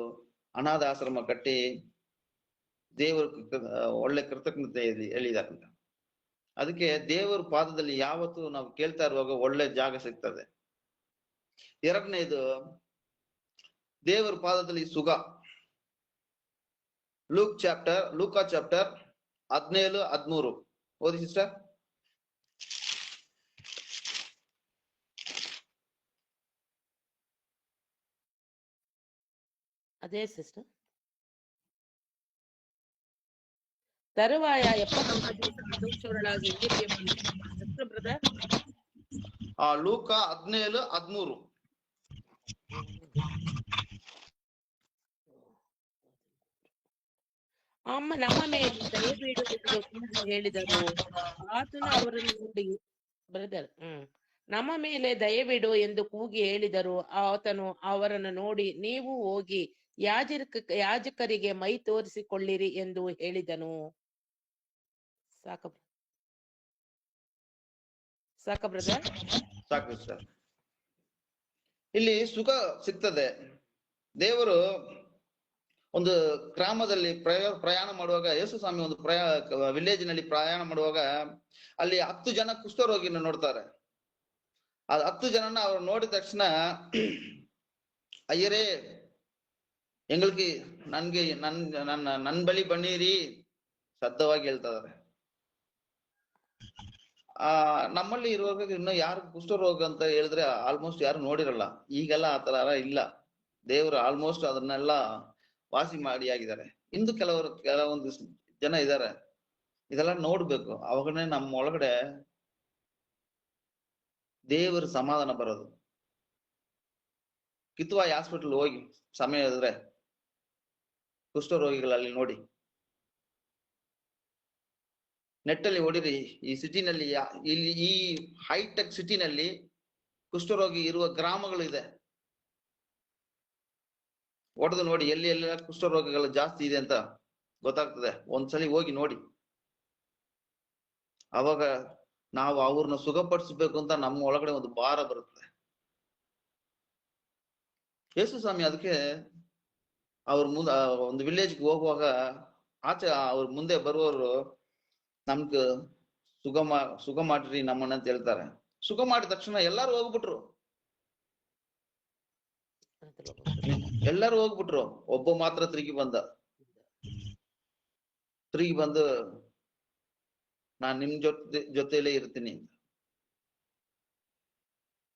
ಅನಾಥ ಆಶ್ರಮ ಕಟ್ಟಿ ದೇವರ ಒಳ್ಳೆ ಕೃತಜ್ಞತೆ ಹೇಳಿದಾರಂತ. ಅದಕ್ಕೆ ದೇವರ ಪಾದದಲ್ಲಿ ಯಾವತ್ತು ನಾವು ಕೇಳ್ತಾ ಇರುವಾಗ ಒಳ್ಳೆ ಜಾಗ ಸಿಗ್ತದೆ. ಎರಡನೇದು, ದೇವರ ಪಾದದಲ್ಲಿ ಸುಖ. ಲೂಕಾ ಚಾಪ್ಟರ್ 17:13 ಓದಿ ಸಿಸ್ಟರ್. ಅದೇ ಸಿಸ್ಟರ್. ತರುವಾಯ 70 ದಿವಸ ಸಂತೋಷಗಳಾಗಿ ಬ್ರದರ್. ಲೂಕಾ 17:13. ಅಮ್ಮ ನಮ್ಮ ಮೇಲೆ ದಯಬೇಡು ಎಂದು ಹೇಳಿದರು. ಆತನು ಅವರನ್ನು ನೋಡಿ ಬ್ರದರ್ ನಮ್ಮ ಮೇಲೆ ದಯವಿಡು ಎಂದು ಕೂಗಿ ಹೇಳಿದರು. ಆತನು ಅವರನ್ನು ನೋಡಿ, ನೀವು ಹೋಗಿ ಯಾಜಕರಿಗೆ ಮೈ ತೋರಿಸಿಕೊಳ್ಳಿರಿ ಎಂದು ಹೇಳಿದನು. ಸಾಕ ಬ್ರದರ್? ಸಾಕು ಸರ್. ಇಲ್ಲಿ ಸುಖ ಸಿಗ್ತದೆ. ದೇವರು ಒಂದು ಗ್ರಾಮದಲ್ಲಿ ಪ್ರಯಾಣ ಮಾಡುವಾಗ, ಯೇಸು ಸ್ವಾಮಿ ಒಂದು ವಿಲೇಜ್ ನಲ್ಲಿ ಪ್ರಯಾಣ ಮಾಡುವಾಗ ಅಲ್ಲಿ 10 ಜನ ಕುಷ್ಠರೋಗಿನ ನೋಡ್ತಾರೆ. ಆ 10 ಜನನ ಅವ್ರು ನೋಡಿದ ತಕ್ಷಣ, ಅಯ್ಯರೇ ಎಂಗಳಿಗೆ ನನ್ಗೆ ನನ್ನ ಬಳಿ ಬನ್ನಿರಿ ಶಬ್ದವಾಗಿ ಹೇಳ್ತಾ ಇದಾರೆ. ನಮ್ಮಲ್ಲಿ ಇರುವಾಗ ಇನ್ನು ಯಾರು ಕುಷ್ಠರೋಗ ಅಂತ ಹೇಳಿದ್ರೆ ಆಲ್ಮೋಸ್ಟ್ ಯಾರು ನೋಡಿರಲ್ಲ. ಈಗೆಲ್ಲ ಆ ತರ ಇಲ್ಲ. ದೇವರು ಆಲ್ಮೋಸ್ಟ್ ಅದನ್ನೆಲ್ಲ ವಾಸಿ ಮಾಡಿ ಆಗಿದ್ದಾರೆ. ಇಂದು ಕೆಲವೊಂದು ಜನ ಇದ್ದಾರೆ, ಇದೆಲ್ಲ ನೋಡ್ಬೇಕು. ಅವಾಗನೇ ನಮ್ಮ ಒಳಗಡೆ ದೇವರ ಸಮಾಧಾನ ಬರೋದು. ಕಿತ್ವಾಯಿ ಹಾಸ್ಪಿಟಲ್ ಹೋಗಿ ಸಮಯ ಇದ್ರೆ ಕುಷ್ಠರೋಗಿಗಳಲ್ಲಿ ನೋಡಿ, ನೆಟ್ಟಲ್ಲಿ ಹೊಡಿರಿ. ಈ ಸಿಟಿನಲ್ಲಿ ಇಲ್ಲಿ ಈ ಹೈಟೆಕ್ ಸಿಟಿನಲ್ಲಿ ಕುಷ್ಠರೋಗಿ ಇರುವ ಗ್ರಾಮಗಳು ಇದೆ. ಹೊಡೆದು ನೋಡಿ ಎಲ್ಲಿ ಎಲ್ಲ ಕುಷ್ಠರೋಗಗಳು ಜಾಸ್ತಿ ಇದೆ ಅಂತ ಗೊತ್ತಾಗ್ತದೆ. ಒಂದ್ಸಲಿ ಹೋಗಿ ನೋಡಿ. ಅವಾಗ ನಾವು ಅವ್ರನ್ನ ಸುಖಪಡಿಸ್ಬೇಕು ಅಂತ ನಮ್ಮ ಒಳಗಡೆ ಒಂದು ಭಾರ ಬರುತ್ತದೆ. ಯೇಸು ಸ್ವಾಮಿ ಅದಕ್ಕೆ ಅವ್ರ ಮುಂದೆ ಒಂದು ವಿಲೇಜ್ಗೆ ಹೋಗುವಾಗ ಆಚೆ ಅವ್ರ ಮುಂದೆ ಬರುವವರು ನಮ್ಗ ಸುಖ ಮಾಡ್ರಿ ನಮ್ಮನ್ನ ಅಂತ ಹೇಳ್ತಾರೆ. ಸುಖ ಮಾಡಿದ ತಕ್ಷಣ ಎಲ್ಲಾರು ಹೋಗ್ಬಿಟ್ರು. ಎಲ್ಲಾರು ಹೋಗ್ಬಿಟ್ರು. ಒಬ್ಬ ಮಾತ್ರ ತಿರುಗಿ ಬಂದು ನಾನ್ ನಿಮ್ ಜೊತೆಲೇ ಇರ್ತೀನಿ,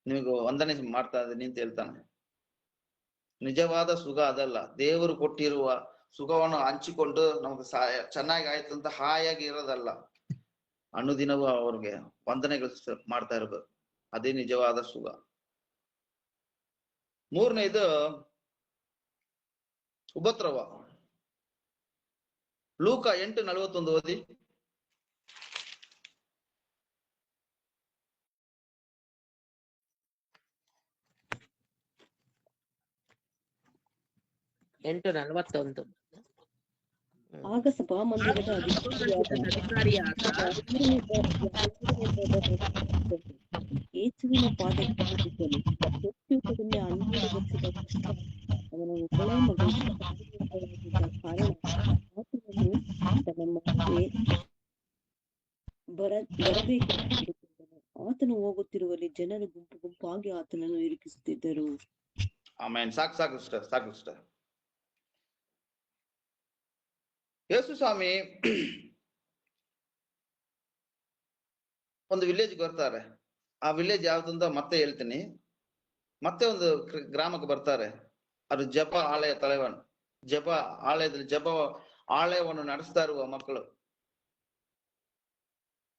ನಿಮಗ ವಂದನೆ ಮಾಡ್ತಾ ಇದ್ದೀನಿ ಅಂತ ಹೇಳ್ತಾನೆ. ನಿಜವಾದ ಸುಖ ಅದಲ್ಲ. ದೇವರು ಕೊಟ್ಟಿರುವ ಸುಖವನ್ನು ಹಂಚಿಕೊಂಡು ನಮ್ಗೆ ಚೆನ್ನಾಗಿ ಆಯ್ತು ಅಂತ ಹಾಯಾಗಿ ಇರೋದಲ್ಲ. ಅನುದಿನವೂ ಅವ್ರಿಗೆ ವಂದನೆಗಳು ಮಾಡ್ತಾ ಇರ್ಬೇಕು. ಅದೇ ನಿಜವಾದ ಸುಖ. ಮೂರನೇದು ಉಪದ್ರವ. ಲೂಕ 8:41 ಓದಿ. ಆಗ ಸಭಾಮಂದಿರದ ಅಧಿಕಾರಿಯಾದ ಯೇಸುವಿನ ಪಾದಕ್ಕೆ ಬಿದ್ದನು. ಪ್ರತ್ಯುತ್ತರದಲ್ಲಿ 12 ವರ್ಷದ ಕಷ್ಟ ಅವನನ್ನು ಕೊಲೆ ಮಾಡಿದ್ದ ಕಾರಣ ಆತನನ್ನು ತನ್ನ ಮನೆಗೆ ಬರಬೇಕೆಂದು. ಆತನು ಹೋಗುತ್ತಿರುವಲ್ಲಿ ಜನರು ಗುಂಪು ಗುಂಪಾಗಿ ಆತನನ್ನು ಇರಿಕಿಸುತ್ತಿದ್ದರು. ಆಮೇಲೆ ಸಾಕು ಸಿಸ್ಟರ್. ಯೇಸು ಸ್ವಾಮಿ ಒಂದು ವಿಲೇಜ್ಗೆ ಬರ್ತಾರೆ. ಆ ವಿಲೇಜ್ ಯಾವ್ದಂತ ಮತ್ತೆ ಹೇಳ್ತೀನಿ. ಮತ್ತೆ ಒಂದು ಗ್ರಾಮಕ್ಕೆ ಬರ್ತಾರೆ. ಅದು ಜಪ ಆಲಯ ತಲೆವನ್. ಜಪ ಆಲಯದಲ್ಲಿ ಜಪ ಆಲಯವನ್ನು ನಡೆಸ್ತಾ ಇರುವ ಮಕ್ಕಳು.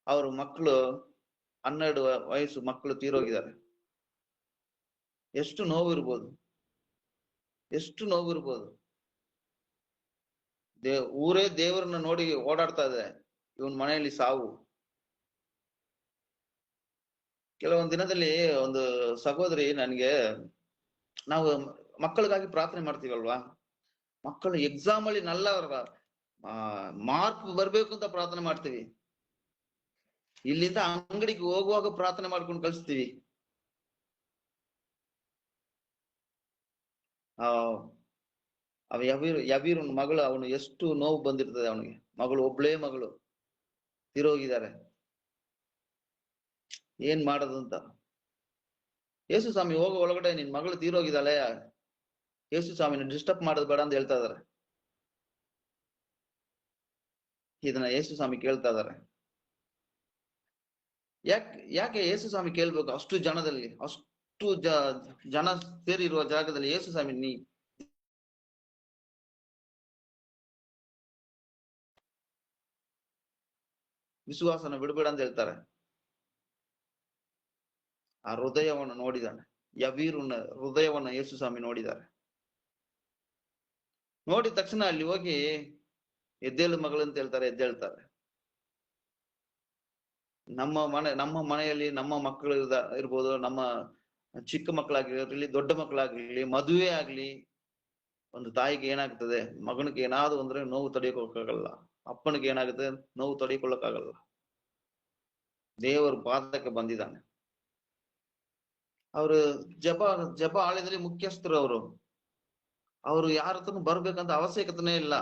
ಅವ್ರ ಮಕ್ಕಳು 12 ವಯಸ್ಸು ಮಕ್ಕಳು ತೀರೋಗಿದ್ದಾರೆ. ಎಷ್ಟು ನೋವು ಇರ್ಬೋದು. ಊರೇ ದೇವರನ್ನ ನೋಡಿ ಓಡಾಡ್ತಾ ಇದೆ. ಇವನ್ ಮನೆಯಲ್ಲಿ ಸಾವು. ಕೆಲವೊಂದು ದಿನದಲ್ಲಿ ಒಂದು ಸಹೋದರಿ ನನ್ಗೆ, ನಾವು ಮಕ್ಕಳಿಗಾಗಿ ಪ್ರಾರ್ಥನೆ ಮಾಡ್ತೀವಲ್ವಾ, ಮಕ್ಕಳು ಎಕ್ಸಾಮ್ ಅಲ್ಲಿ നല്ല ಮಾರ್ಕ್ ಬರ್ಬೇಕು ಅಂತ ಪ್ರಾರ್ಥನೆ ಮಾಡ್ತೀವಿ. ಇಲ್ಲಿಂದ ಅಂಗಡಿಗೆ ಹೋಗುವಾಗ ಪ್ರಾರ್ಥನೆ ಮಾಡ್ಕೊಂಡು ಕಳಿಸ್ತೀವಿ. ಯವೀರ್ ಮಗಳು, ಅವನು ಎಷ್ಟು ನೋವು ಬಂದಿರ್ತದೆ ಅವನಿಗೆ. ಒಬ್ಳೇ ಮಗಳು ತೀರೋಗಿದ್ದಾರೆ. ಏನ್ ಮಾಡೋದು ಅಂತ. ಯೇಸು ಸ್ವಾಮಿ ಹೋಗೋ ಒಳಗಡೆ ನಿನ್ ಮಗಳು ತೀರೋಗಿದ್ದಾಳೆ, ಯೇಸು ಸ್ವಾಮಿನ ಡಿಸ್ಟರ್ಬ್ ಮಾಡೋದು ಬೇಡ ಅಂತ ಹೇಳ್ತಾ ಇದಾರೆ. ಇದನ್ನ ಯೇಸು ಸ್ವಾಮಿ ಕೇಳ್ತಾ ಇದಾರೆ. ಯಾಕೆ ಯೇಸು ಸ್ವಾಮಿ ಕೇಳ್ಬೇಕು? ಅಷ್ಟು ಜನದಲ್ಲಿ, ಅಷ್ಟು ಜನ ಸೇರಿರುವ ಜಾಗದಲ್ಲಿ ಯೇಸು ಸ್ವಾಮಿ ನೀ ವಿಶ್ವಾಸನ ಬಿಡಬೇಡ ಅಂತ ಹೇಳ್ತಾರೆ. ಆ ಹೃದಯವನ್ನು ನೋಡಿದಾನೆ. ಯವೀರನ ಹೃದಯವನ್ನು ಯೇಸು ಸ್ವಾಮಿ ನೋಡಿದ್ದಾರೆ. ನೋಡಿದ ತಕ್ಷಣ ಅಲ್ಲಿ ಹೋಗಿ ಎದ್ದೇಳು ಮಗಳು ಅಂತ ಹೇಳ್ತಾರೆ. ಎದ್ದೇಳ್ತಾರೆ. ನಮ್ಮ ಮನೆಯಲ್ಲಿ ನಮ್ಮ ಮಕ್ಕಳು ಇರ್ಬೋದು, ನಮ್ಮ ಚಿಕ್ಕ ಮಕ್ಕಳಾಗಿರಲಿ, ದೊಡ್ಡ ಮಕ್ಕಳಾಗಿರ್ಲಿ, ಮದುವೆ ಆಗ್ಲಿ, ಒಂದು ತಾಯಿಗೆ ಏನಾಗ್ತದೆ, ಮಗನಿಗೆ ಏನಾದ್ರು ಅಂದ್ರೆ ನೋವು ತಡೆಯೋಕ್ಕಾಗಲ್ಲ. ಅಪ್ಪನಿಗೆ ಏನಾಗುತ್ತೆ, ನೋವು ತಡೆಕೊಳ್ಳಕ್ಕಾಗಲ್ಲ. ದೇವರ ಪಾದಕ್ಕೆ ಬಂದಿದ್ದಾನೆ. ಅವರು ಜಪ ಆಲಯದಲ್ಲಿ ಮುಖ್ಯಸ್ಥರು. ಅವರು ಯಾರ ಹತ್ರನು ಬರ್ಬೇಕಂತ ಅವಶ್ಯಕತೆನೇ ಇಲ್ಲ.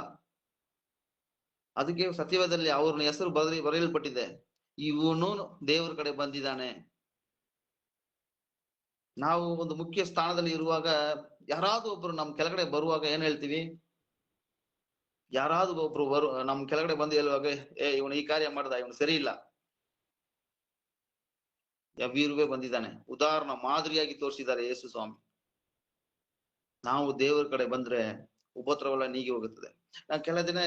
ಅದಕ್ಕೆ ಸತ್ಯವೇದದಲ್ಲಿ ಅವ್ರನ್ನ ಹೆಸರು ಬರೆಯಲ್ಪಟ್ಟಿದೆ, ಇವನು ದೇವರ ಕಡೆ ಬಂದಿದ್ದಾನೆ. ನಾವು ಒಂದು ಮುಖ್ಯ ಸ್ಥಾನದಲ್ಲಿ ಇರುವಾಗ ಯಾರಾದ್ರೂ ಒಬ್ರು ನಮ್ ಕೆಳಗಡೆ ಬರುವಾಗ ಏನ್ ಹೇಳ್ತೀವಿ? ಯಾರಾದ್ರೂ ಒಬ್ರು ನಮ್ ಕೆಳಗಡೆ ಬಂದು ಹೇಳುವಾಗ, ಇವನು ಈ ಕಾರ್ಯ ಮಾಡ್ದ, ಇವನು ಸರಿ ಇಲ್ಲ. ಯವೀರುವೆ ಬಂದಿದ್ದಾನೆ. ಉದಾಹರಣೆ ಮಾದರಿಯಾಗಿ ತೋರಿಸಿದ್ದಾರೆ ಯೇಸು ಸ್ವಾಮಿ. ನಾವು ದೇವರ ಕಡೆ ಬಂದ್ರೆ ಉಪದ್ರವೆಲ್ಲ ನೀಗಿ ಹೋಗುತ್ತದೆ. ನಾನು ಕೆಲ ದಿನ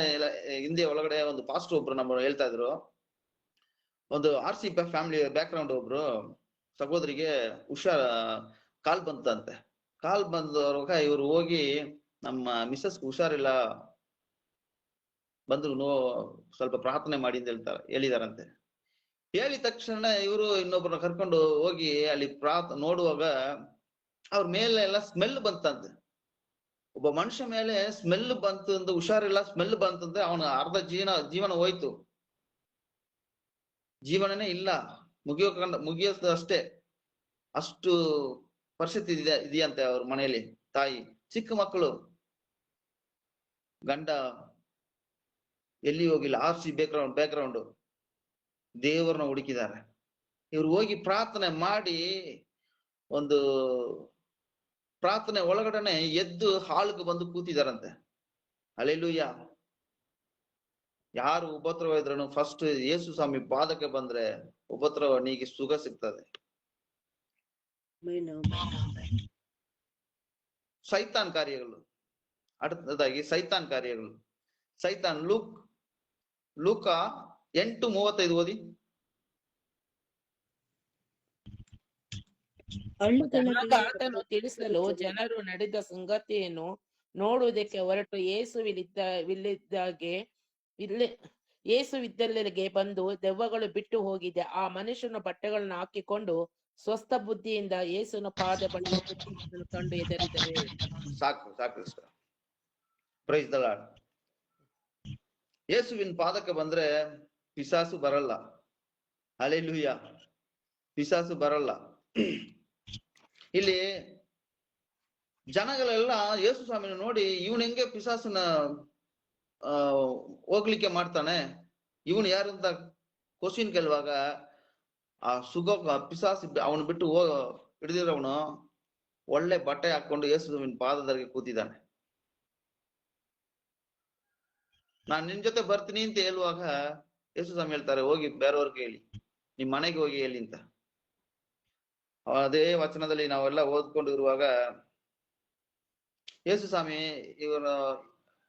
ಹಿಂದೆ ಒಳಗಡೆ ಒಂದು ಪಾಸ್ಟರ್ ಒಬ್ರು ನಮ್ಮ ಹೇಳ್ತಾ ಇದ್ರು, ಒಂದು RC ಫ್ಯಾಮಿಲಿ ಬ್ಯಾಕ್ ಗ್ರೌಂಡ್ ಒಬ್ರು ಸಹೋದರಿಗೆ ಕಾಲ್ ಬಂತಂತೆ. ಕಾಲ್ ಬಂದವಾಗ ಇವ್ರು ಹೋಗಿ, ನಮ್ಮ ಮಿಸ್ಸಸ್ ಹುಷಾರಿಲ್ಲ, ಬಂದು ಸ್ವಲ್ಪ ಪ್ರಾರ್ಥನೆ ಮಾಡಿ ಅಂತ ಹೇಳಿದಾರಂತೆ. ಹೇಳಿದ ತಕ್ಷಣ ಇವರು ಇನ್ನೊಬ್ಬರನ್ನ ಕರ್ಕೊಂಡು ಹೋಗಿ ಅಲ್ಲಿ ನೋಡುವಾಗ ಅವ್ರ ಮೇಲೆ ಎಲ್ಲ ಸ್ಮೆಲ್ ಬಂತಂತೆ. ಒಬ್ಬ ಮನುಷ್ಯ ಮೇಲೆ ಸ್ಮೆಲ್ ಬಂತು ಅಂತ, ಹುಷಾರಿಲ್ಲ, ಸ್ಮೆಲ್ ಬಂತಂದ್ರೆ ಅವನ ಅರ್ಧ ಜೀವನ ಹೋಯ್ತು, ಜೀವನನೇ ಇಲ್ಲ, ಮುಗಿಯೋದು ಅಷ್ಟೇ. ಅಷ್ಟು ಪರಿಸ್ಥಿತಿ ಇದೆಯಂತೆ ಅವ್ರ ಮನೆಯಲ್ಲಿ. ತಾಯಿ, ಚಿಕ್ಕ ಮಕ್ಕಳು, ಗಂಡ ಎಲ್ಲಿ ಹೋಗಿಲ್ಲ, ಆರ್ಸಿ ಬ್ಯಾಕ್ಗ್ರೌಂಡ್ ದೇವರನ್ನ ಹುಡುಕಿದ್ದಾರೆ. ಇವ್ರು ಹೋಗಿ ಪ್ರಾರ್ಥನೆ ಮಾಡಿ ಒಂದು ಪ್ರಾರ್ಥನೆ ಒಳಗಡೆನೆ ಎದ್ದು ಹಾಲ್ಗೆ ಬಂದು ಕೂತಿದಾರಂತೆ. ಹಲ್ಲೆಲೂಯ. ಯಾರು ಉಪದ್ರವ ಇದ್ರೂ ಫಸ್ಟ್ ಯೇಸು ಸ್ವಾಮಿ ಪಾದಕ್ಕೆ ಬಂದ್ರೆ ಉಪದ್ರವ ನೀಗಿ ಸುಖ ಸಿಗ್ತದೆ. ಸೈತಾನ್ ಕಾರ್ಯಗಳು, அடுத்தದಾಗಿ ಸೈತಾನ್ ಕಾರ್ಯಗಳು. ಸೈತಾನ್ ಲೂಕ 8:35 ಓದಿ. ಆಗ ಆತನು ತಿಳಿಸಲು ಜನರು ನಡೆದ ಸಂಗತಿಯನ್ನು ನೋಡುವುದಕ್ಕೆ ಹೊರಟು ಯೇಸುವಿದ್ದಲ್ಲಿಗೆ ಬಂದು, ದೆವ್ವಗಳು ಬಿಟ್ಟು ಹೋಗಿದೆ, ಆ ಮನುಷ್ಯನ ಬಟ್ಟೆಗಳನ್ನು ಹಾಕಿಕೊಂಡು ಸ್ವಸ್ಥ ಬುದ್ಧಿಯಿಂದ ಯೇಸುವಿನ ಪಾದ ಬಳಿ ಕಂಡು ಹೆದರಿದರು. ಸಾಕು ಪ್ರೈಸ್ ದ ಲಾರ್ಡ್. ಯೇಸುವಿನ ಪಾದಕ್ಕೆ ಬಂದ್ರೆ ಪಿಶಾಸು ಬರಲ್ಲ. ಹಲ್ಲೆಲೂಯ. ಪಿಶಾಸು ಬರಲ್ಲ. ಇಲ್ಲಿ ಜನಗಳೆಲ್ಲ ಯೇಸು ಸ್ವಾಮಿನ ನೋಡಿ, ಇವನ್ ಹೆಂಗೆ ಪಿಶಾಸನ ಹೋಗ್ಲಿಕ್ಕೆ ಮಾಡ್ತಾನೆ, ಇವನು ಯಾರು ಅಂತ ಕ್ವಶನ್ ಕೇಳುವಾಗ ಆ ಪಿಶಾಸು ಅವನು ಬಿಟ್ಟು ಹಿಡಿದಿರೋವನು ಒಳ್ಳೆ ಬಟ್ಟೆ ಹಾಕೊಂಡು ಯೇಸು ಸ್ವಾಮಿನ ಪಾದದವರೆಗೆ ಕೂತಿದ್ದಾನೆ. ನಾನ್ ನಿನ್ ಜೊತೆ ಬರ್ತೀನಿ ಅಂತ ಹೇಳುವಾಗ ಯೇಸು ಸ್ವಾಮಿ ಹೇಳ್ತಾರೆ, ಹೋಗಿ ಬೇರೆಯವ್ರಿಗೆ ಹೇಳಿ, ನಿಮ್ ಮನೆಗೆ ಹೋಗಿ ಹೇಳಿ ಅಂತ. ಅದೇ ವಚನದಲ್ಲಿ ನಾವೆಲ್ಲ ಓದ್ಕೊಂಡು ಇರುವಾಗ ಯೇಸು ಸ್ವಾಮಿ ಇವರು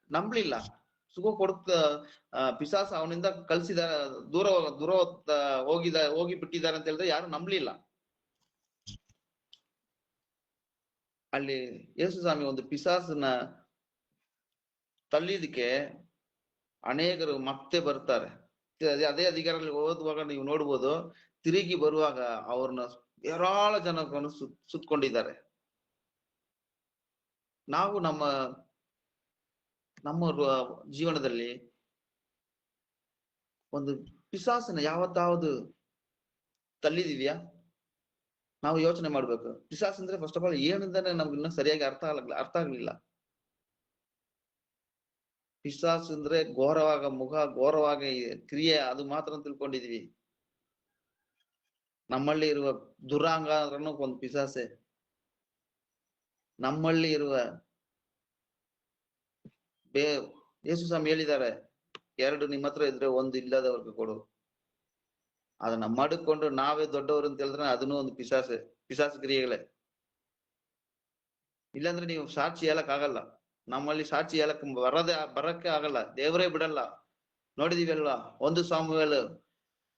ನಂಬಲಿಲ್ಲ. ಸುಖ ಪಿಶಾಸ ಅವನಿಂದ ಕಳ್ಸಿದಾರ, ದೂರ ಹೋಗಿ ಬಿಟ್ಟಿದ್ದಾರೆ ಅಂತ ಹೇಳಿದ್ರೆ ಯಾರು ನಂಬಲಿಲ್ಲ. ಅಲ್ಲಿ ಯೇಸು ಸ್ವಾಮಿ ಒಂದು ಪಿಶಾಸನ ತಳ್ಳಿದಕ್ಕೆ ಅನೇಕರು ಮತ್ತೆ ಬರ್ತಾರೆ. ಅದೇ ಅಧಿಕಾರದಲ್ಲಿ ಓದುವಾಗ ನೀವು ನೋಡ್ಬೋದು, ತಿರುಗಿ ಬರುವಾಗ ಅವ್ರನ್ನ ಏರಾಳ ಜನಗಳನ್ನು ಸುತ್ಕೊಂಡಿದ್ದಾರೆ. ನಾವು ನಮ್ಮ ಜೀವನದಲ್ಲಿ ಒಂದು ಪಿಶಾಸನ ಯಾವತ್ತಾவது ತಳ್ಳಿದೀವ್ಯಾ? ನಾವು ಯೋಚನೆ ಮಾಡ್ಬೇಕು. ಪಿಶಾಸ್ ಅಂದ್ರೆ ಫಸ್ಟ್ ಆಫ್ ಆಲ್ ಏನಂತಾನೆ ನಮ್ಗೆ ಇನ್ನೂ ಸರಿಯಾಗಿ ಅರ್ಥ ಆಗ್ಲಿಲ್ಲ. ಪಿಶಾಸ್ ಅಂದ್ರೆ ಘೋರವಾಗ ಕ್ರಿಯೆ, ಅದು ಮಾತ್ರ ತಿಳ್ಕೊಂಡಿದೀವಿ. ನಮ್ಮಲ್ಲಿ ಇರುವ ದುರಾಂಗಾರನು ಒಂದು ಪಿಶಾಸೆ. ನಮ್ಮಲ್ಲಿ ಇರುವ ಯೇಸು ಸ್ವಾಮಿ ಹೇಳಿದ್ದಾರೆ, 2 ನಿಮ್ಮ ಹತ್ರ ಇದ್ರೆ 1 ಇಲ್ಲದವ್ರಿಗೆ ಕೊಡು. ಅದನ್ನ ಮಾಡಿಕೊಂಡು ನಾವೇ ದೊಡ್ಡವರು ಅಂತ ಹೇಳಿದ್ರೆ ಅದನ್ನು ಒಂದು ಪಿಶಾಸ ಕ್ರಿಯೆಗಳೇ. ಇಲ್ಲಾಂದ್ರೆ ನೀವು ಸಾಕ್ಷಿ ಹೇಳಕ್ ಆಗಲ್ಲ. ನಮ್ಮಲ್ಲಿ ಸಾಕ್ಷಿ ಹೇಳಕ್ ಬರಕ್ಕೆ ಆಗಲ್ಲ, ದೇವರೇ ಬಿಡಲ್ಲ. ನೋಡಿದೀವಿ ಅಲ್ವಾ, 1 ಸಾಮುವೇಲ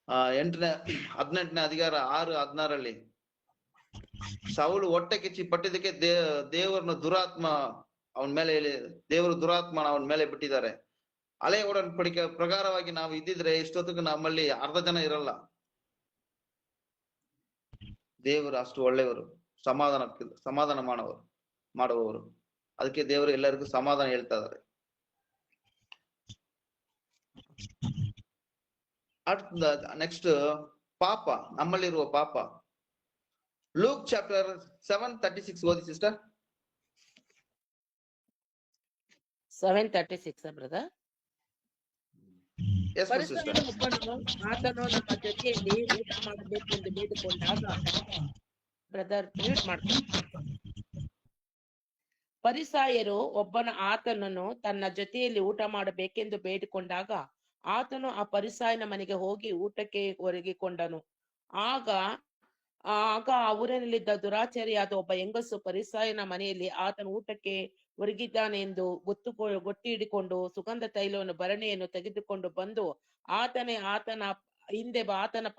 18ನೇ ಅಧಿಕಾರ 6:16 ಸೌಲು ಹೊಟ್ಟೆ ಕಿಚ್ಚಿ ಪಟ್ಟಿದ್ದಕ್ಕೆ ದೇವರನ್ನ ದುರಾತ್ಮ ಅವನ ಮೇಲೆ ಅವನ ಮೇಲೆ ಬಿಟ್ಟಿದ್ದಾರೆ. ಹಳೆ ಒಡன்பಡಿಕೆ ಪ್ರಕಾರವಾಗಿ ನಾವು ಇದ್ದಿದ್ರೆ ಇಷ್ಟೊತ್ತಿಗೆ ನಮ್ಮಲ್ಲಿ ಅರ್ಧ ಜನ ಇರಲ್ಲ. ದೇವರು ಅಷ್ಟು ಒಳ್ಳೆಯವರು, ಸಮಾಧಾನ ಮಾಡುವವರು. ಅದಕ್ಕೆ ದೇವರು ಎಲ್ಲರಿಗೂ ಸಮಾಧಾನ ಹೇಳ್ತಾ ಇದ್ದಾರೆ. ನೆಕ್ಸ್ಟ್ ಪಾಪ, ನಮ್ಮಲ್ಲಿರುವ ಪಾಪ. ಲೂಕ್ ಚಾಪ್ಟರ್ 7:36 ಓದಿ ಸಿಸ್ಟರ್. 7:36 ಬ್ರದರ್. ಒಬ್ಬನು ಆತನು ನಮ್ಮ ಜೊತೆಯಲ್ಲಿ ಊಟ ಮಾಡಬೇಕೆಂದು ಬೇಡಿಕೊಂಡಾಗ, ಬ್ರದರ್ ಮ್ಯೂಟ್ ಮಾಡ್ತಾರೆ. ಫರಿಸಾಯರು ಒಬ್ಬನ ಆತನನ್ನು ತನ್ನ ಜೊತೆಯಲ್ಲಿ ಊಟ ಮಾಡಬೇಕೆಂದು ಬೇಡಿಕೊಂಡಾಗ ಆತನು ಆ ಫರಿಸಾಯನ ಮನೆಗೆ ಹೋಗಿ ಊಟಕ್ಕೆ ಒರಗಿಕೊಂಡನು. ಆಗ ಆ ಊರಿನಲ್ಲಿದ್ದ ದುರಾಚಾರಿಯಾದ ಒಬ್ಬ ಹೆಂಗಸು ಫರಿಸಾಯನ ಮನೆಯಲ್ಲಿ ಆತನು ಊಟಕ್ಕೆ ಒರಗಿದ್ದಾನೆ ಎಂದು ಗೊತ್ತಿ ಹಿಡಿಕೊಂಡು ಸುಗಂಧ ತೈಲವನ್ನು ಭರಣಿಯನ್ನು ತೆಗೆದುಕೊಂಡು ಬಂದು ಆತನ